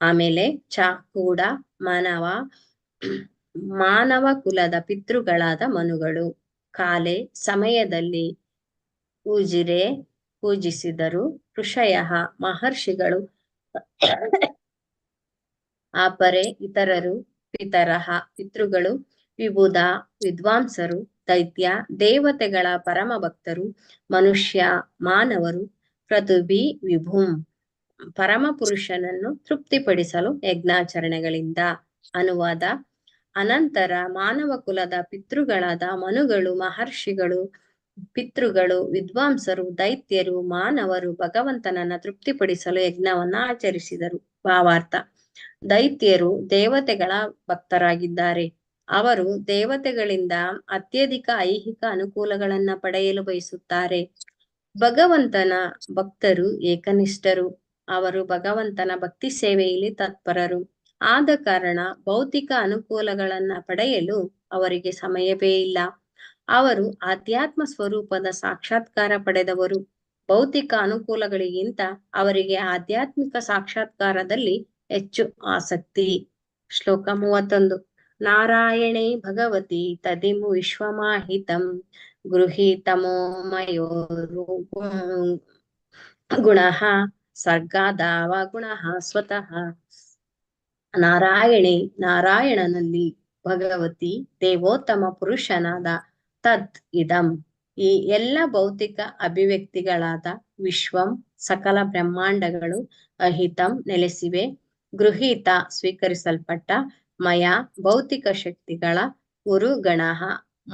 ಆಮೇಲೆ ಚ ಕೂಡ ಮಾನವ ಕುಲದ ಪಿತೃಗಳಾದ ಮನುಗಳು ಕಾಲೆ ಸಮಯದಲ್ಲಿ ಉಜಿರೆ ಪೂಜಿಸಿದರು. ಋಷಯ ಮಹರ್ಷಿಗಳು, ಅಪರೆ ಇತರರು, ಪಿತರಃ ಪಿತೃಗಳು, ವಿಬುಧ ವಿದ್ವಾಂಸರು, ದೈತ್ಯ ದೇವತೆಗಳ ಪರಮ ಭಕ್ತರು, ಮನುಷ್ಯ ಮಾನವರು, ಕ್ರತುಭಿ ವಿಭುಂ ಪರಮ ಪುರುಷನನ್ನು ತೃಪ್ತಿಪಡಿಸಲು ಯಜ್ಞಾಚರಣೆಗಳಿಂದ. ಅನುವಾದ: ಅನಂತರ ಮಾನವ ಕುಲದ ಪಿತೃಗಳಾದ ಮನುಗಳು, ಮಹರ್ಷಿಗಳು, ಪಿತೃಗಳು, ವಿದ್ವಾಂಸರು, ದೈತ್ಯರು, ಮಾನವರು ಭಗವಂತನನ್ನ ತೃಪ್ತಿಪಡಿಸಲು ಯಜ್ಞವನ್ನ ಆಚರಿಸಿದರು. ಭಾವಾರ್ಥ: ದೈತ್ಯರು ದೇವತೆಗಳ ಭಕ್ತರಾಗಿದ್ದಾರೆ. ಅವರು ದೇವತೆಗಳಿಂದ ಅತ್ಯಧಿಕ ಐಹಿಕ ಅನುಕೂಲಗಳನ್ನ ಪಡೆಯಲು ಬಯಸುತ್ತಾರೆ. ಭಗವಂತನ ಭಕ್ತರು ಏಕನಿಷ್ಠರು. ಅವರು ಭಗವಂತನ ಭಕ್ತಿ ಸೇವೆಯಲ್ಲಿ ತತ್ಪರರು. ಆದ ಕಾರಣ ಭೌತಿಕ ಅನುಕೂಲಗಳನ್ನ ಪಡೆಯಲು ಅವರಿಗೆ ಸಮಯವೇ ಇಲ್ಲ. ಅವರು ಆಧ್ಯಾತ್ಮ ಸ್ವರೂಪದ ಸಾಕ್ಷಾತ್ಕಾರ ಪಡೆದವರು. ಭೌತಿಕ ಅನುಕೂಲಗಳಿಗಿಂತ ಅವರಿಗೆ ಆಧ್ಯಾತ್ಮಿಕ ಸಾಕ್ಷಾತ್ಕಾರದಲ್ಲಿ ಹೆಚ್ಚು ಆಸಕ್ತಿ. ಶ್ಲೋಕ 31. ನಾರಾಯಣೇ ಭಗವತಿ ತದಿಮು ವಿಶ್ವಮಾಹಿತಂ ಗೃಹೀತಮೋ ಗುಣಃ ಸರ್ಗಾದಾವ ಗುಣಃ ಸ್ವತಃ. ನಾರಾಯಣನಲ್ಲಿ ಭಗವತಿ ದೇವೋತ್ತಮ ಪುರುಷನಾದ ತತ್ ಇದಂ ಈ ಎಲ್ಲ ಭೌತಿಕ ಅಭಿವ್ಯಕ್ತಿಗಳಾದ ವಿಶ್ವಂ ಸಕಲ ಬ್ರಹ್ಮಾಂಡಗಳು, ಅಹಿತಂ ನೆಲೆಸಿವೆ, ಗೃಹೀತ ಸ್ವೀಕರಿಸಲ್ಪಟ್ಟ, ಮಯ ಭೌತಿಕ ಶಕ್ತಿಗಳ, ಉರು ಗಣಃ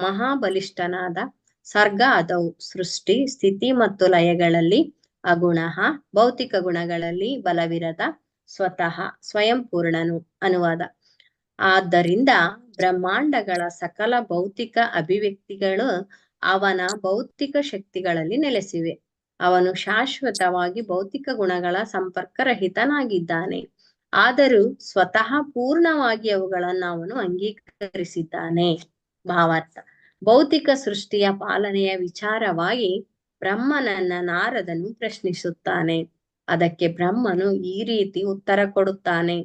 ಮಹಾಬಲಿಷ್ಠನಾದ, ಸರ್ಗ ಆದವು ಸೃಷ್ಟಿ ಸ್ಥಿತಿ ಮತ್ತು ಲಯಗಳಲ್ಲಿ, ಅಗುಣಃ ಭೌತಿಕ ಗುಣಗಳಲ್ಲಿ ಬಲವಿರದ, ಸ್ವತಃ ಸ್ವಯಂ ಪೂರ್ಣನು. ಅನುವಾದ: ಆದ್ದರಿಂದ ಬ್ರಹ್ಮಾಂಡಗಳ ಸಕಲ ಭೌತಿಕ ಅಭಿವ್ಯಕ್ತಿಗಳು ಅವನ ಭೌತಿಕ ಶಕ್ತಿಗಳಲ್ಲಿ ನೆಲೆಸಿವೆ. ಅವನು ಶಾಶ್ವತವಾಗಿ ಭೌತಿಕ ಗುಣಗಳ ಸಂಪರ್ಕರಹಿತನಾಗಿದ್ದಾನೆ. ಆದರೂ ಸ್ವತಃ ಪೂರ್ಣವಾಗಿ ಅವುಗಳನ್ನು ಅವನು ಅಂಗೀಕರಿಸಿದ್ದಾನೆ. ಭಾವಾರ್ಥ: ಭೌತಿಕ ಸೃಷ್ಟಿಯ ಪಾಲನೆಯ ವಿಚಾರವಾಗಿ ಬ್ರಹ್ಮನನ್ನ ನಾರದನು ಪ್ರಶ್ನಿಸುತ್ತಾನೆ. ಅದಕ್ಕೆ ಬ್ರಹ್ಮನು ಈ ರೀತಿ ಉತ್ತರ ಕೊಡುತ್ತಾನೆ: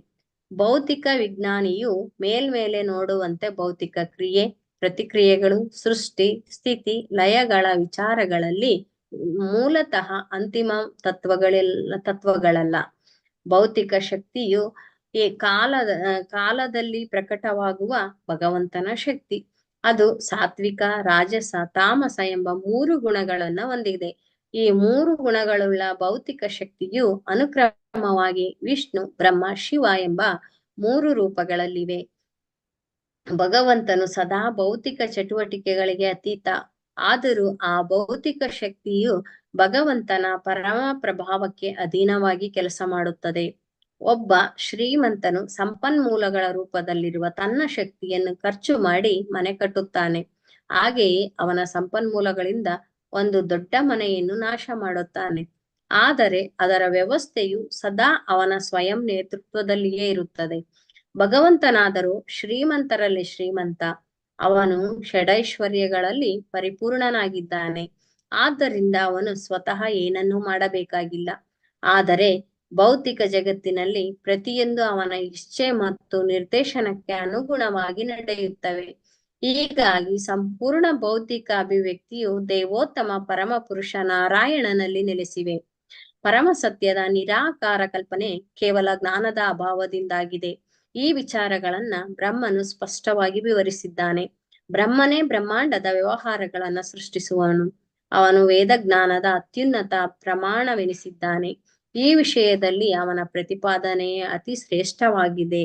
ಭೌತಿಕ ವಿಜ್ಞಾನಿಯು ಮೇಲ್ಮೇಲೆ ನೋಡುವಂತೆ ಭೌತಿಕ ಕ್ರಿಯೆ, ಪ್ರತಿಕ್ರಿಯೆಗಳು, ಸೃಷ್ಟಿ, ಸ್ಥಿತಿ, ಲಯಗಳ ವಿಚಾರಗಳಲ್ಲಿ ಮೂಲತಃ ಅಂತಿಮ ತತ್ವಗಳಲ್ಲ. ಭೌತಿಕ ಶಕ್ತಿಯು ಈ ಕಾಲದಲ್ಲಿ ಪ್ರಕಟವಾಗುವ ಭಗವಂತನ ಶಕ್ತಿ. ಅದು ಸಾತ್ವಿಕ, ರಾಜಸ, ತಾಮಸ ಎಂಬ 3 ಗುಣಗಳನ್ನ ಹೊಂದಿದೆ. ಈ 3 ಗುಣಗಳುಳ್ಳ ಭೌತಿಕ ಶಕ್ತಿಯು ಅನುಕ್ರಮವಾಗಿ ವಿಷ್ಣು, ಬ್ರಹ್ಮ, ಶಿವ ಎಂಬ 3 ರೂಪಗಳಲ್ಲಿವೆ. ಭಗವಂತನು ಸದಾ ಭೌತಿಕ ಚಟುವಟಿಕೆಗಳಿಗೆ ಅತೀತ. ಆದರೂ ಆ ಭೌತಿಕ ಶಕ್ತಿಯು ಭಗವಂತನ ಪರಮ ಪ್ರಭಾವಕ್ಕೆ ಅಧೀನವಾಗಿ ಕೆಲಸ ಮಾಡುತ್ತದೆ. ಒಬ್ಬ ಶ್ರೀಮಂತನು ಸಂಪನ್ಮೂಲಗಳ ರೂಪದಲ್ಲಿರುವ ತನ್ನ ಶಕ್ತಿಯನ್ನು ಖರ್ಚು ಮಾಡಿ ಮನೆ ಕಟ್ಟುತ್ತಾನೆ. ಹಾಗೆಯೇ ಅವನ ಸಂಪನ್ಮೂಲಗಳಿಂದ ಒಂದು ದೊಡ್ಡ ಮನೆಯನ್ನು ನಾಶ ಮಾಡುತ್ತಾನೆ. ಆದರೆ ಅದರ ವ್ಯವಸ್ಥೆಯು ಸದಾ ಅವನ ಸ್ವಯಂ ನೇತೃತ್ವದಲ್ಲಿಯೇ ಇರುತ್ತದೆ. ಭಗವಂತನಾದರೂ ಶ್ರೀಮಂತರಲ್ಲಿ ಶ್ರೀಮಂತ. ಅವನು ಷಡೈಶ್ವರ್ಯಗಳಲ್ಲಿ ಪರಿಪೂರ್ಣನಾಗಿದ್ದಾನೆ. ಆದ್ದರಿಂದ ಅವನು ಸ್ವತಃ ಏನನ್ನೂ ಮಾಡಬೇಕಾಗಿಲ್ಲ. ಆದರೆ ಭೌತಿಕ ಜಗತ್ತಿನಲ್ಲಿ ಪ್ರತಿಯೊಂದು ಅವನ ಇಚ್ಛೆ ಮತ್ತು ನಿರ್ದೇಶನಕ್ಕೆ ಅನುಗುಣವಾಗಿ ನಡೆಯುತ್ತವೆ. ಹೀಗಾಗಿ ಸಂಪೂರ್ಣ ಭೌತಿಕ ಅಭಿವ್ಯಕ್ತಿಯು ದೇವೋತ್ತಮ ಪರಮ ಪುರುಷ ನಾರಾಯಣನಲ್ಲಿ ನೆಲೆಸಿವೆ. ಪರಮ ಸತ್ಯದ ನಿರಾಕಾರ ಕಲ್ಪನೆ ಕೇವಲ ಜ್ಞಾನದ ಅಭಾವದಿಂದಾಗಿದೆ. ಈ ವಿಚಾರಗಳನ್ನ ಬ್ರಹ್ಮನು ಸ್ಪಷ್ಟವಾಗಿ ವಿವರಿಸಿದ್ದಾನೆ. ಬ್ರಹ್ಮನೇ ಬ್ರಹ್ಮಾಂಡದ ವ್ಯವಹಾರಗಳನ್ನ ಸೃಷ್ಟಿಸುವನು. ಅವನು ವೇದಜ್ಞಾನದ ಅತ್ಯುನ್ನತ ಪ್ರಮಾಣವೆನಿಸಿದ್ದಾನೆ. ಈ ವಿಷಯದಲ್ಲಿ ಅವನ ಪ್ರತಿಪಾದನೆ ಅತಿ ಶ್ರೇಷ್ಠವಾಗಿದೆ.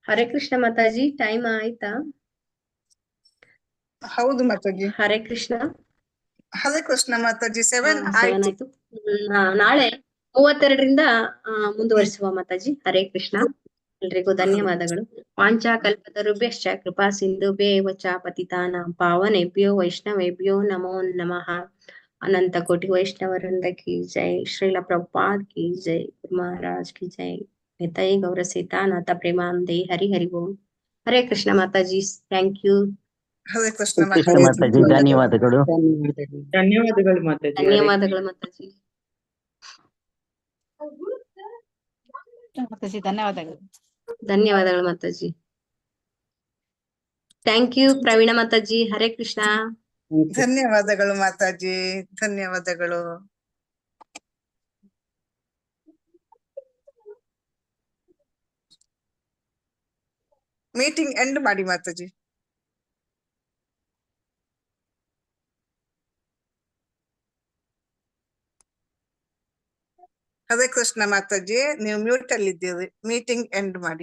ಹರೇ ಕೃಷ್ಣ ಮಾತಾಜಿ, ಟೈಮ್ ಆಯ್ತಾ? ಹೌದು ಮಾತಾಜಿ. ಹರೇ ಕೃಷ್ಣ. ಹರೇ ಕೃಷ್ಣ ಮಾತಾಜಿ. 7 7 ಆಯ್ತು. ನಾಳೆ 32ರಿಂದ ಮುಂದುವರಿಸುವ ಮಾತಾಜಿ. ಹರೇ ಕೃಷ್ಣ. ಎಲ್ರಿಗೂ ಧನ್ಯವಾದಗಳು. ವಾಂಚಾ ಕಲ್ಪತರುಭ್ಯಶ್ಚ ಕೃಪಾ ಸಿಂಧುಭ್ಯೇವ ಚ ಪತಿತಾನಾಂ ಪಾವನೇಭ್ಯೋ ವೈಷ್ಣವೇಭ್ಯೋ ನಮೋ ನಮಃ. ಅನಂತ ಕೋಟಿ ವೈಷ್ಣವರಿಂದ ಕಿ ಜೈ. ಶ್ರೀಲ ಪ್ರಭುಪಾದ್ ಕಿ ಜೈ. ಗುರು ಮಹಾರಾಜ್ ಕಿ ಜೈ. ನಿತೈ ಗೌರ ಸೀತಾನಾಥ ಪ್ರೇಮಾನಂದೇ. ಹರಿ ಹರಿ ಓಂ. ಹರೇ ಕೃಷ್ಣ ಮಾತಾಜಿ. Thank you. ಹರೇ ಕೃಷ್ಣ ಕೃಷ್ಣ ಮಾತಾಜಿ, ಧನ್ಯವಾದಗಳು. ಧನ್ಯವಾದಗಳು ಮಾತಾಜಿ. ಧನ್ಯವಾದಗಳು ಮಾತಾಜಿ. ಮಾತಾಜಿ ಧನ್ಯವಾದಗಳು. ಧನ್ಯವಾದಗಳು ಮಾತಾಜಿ. Thank you Praveena Mataji. ಹರೇ ಕೃಷ್ಣ. ಧನ್ಯವಾದಗಳು ಮಾತಾಜಿ. ಧನ್ಯವಾದಗಳು. ಮೀಟಿಂಗ್ ಎಂಡ್ ಮಾಡಿ ಮಾತಾಜಿ. ಹರೇ ಕೃಷ್ಣ ಮಾತಾಜಿ, ನೀವು ಮ್ಯೂಟ್ ಅಲ್ಲಿ ಇದ್ದೀರಿ. ಮೀಟಿಂಗ್ ಎಂಡ್ ಮಾಡಿ.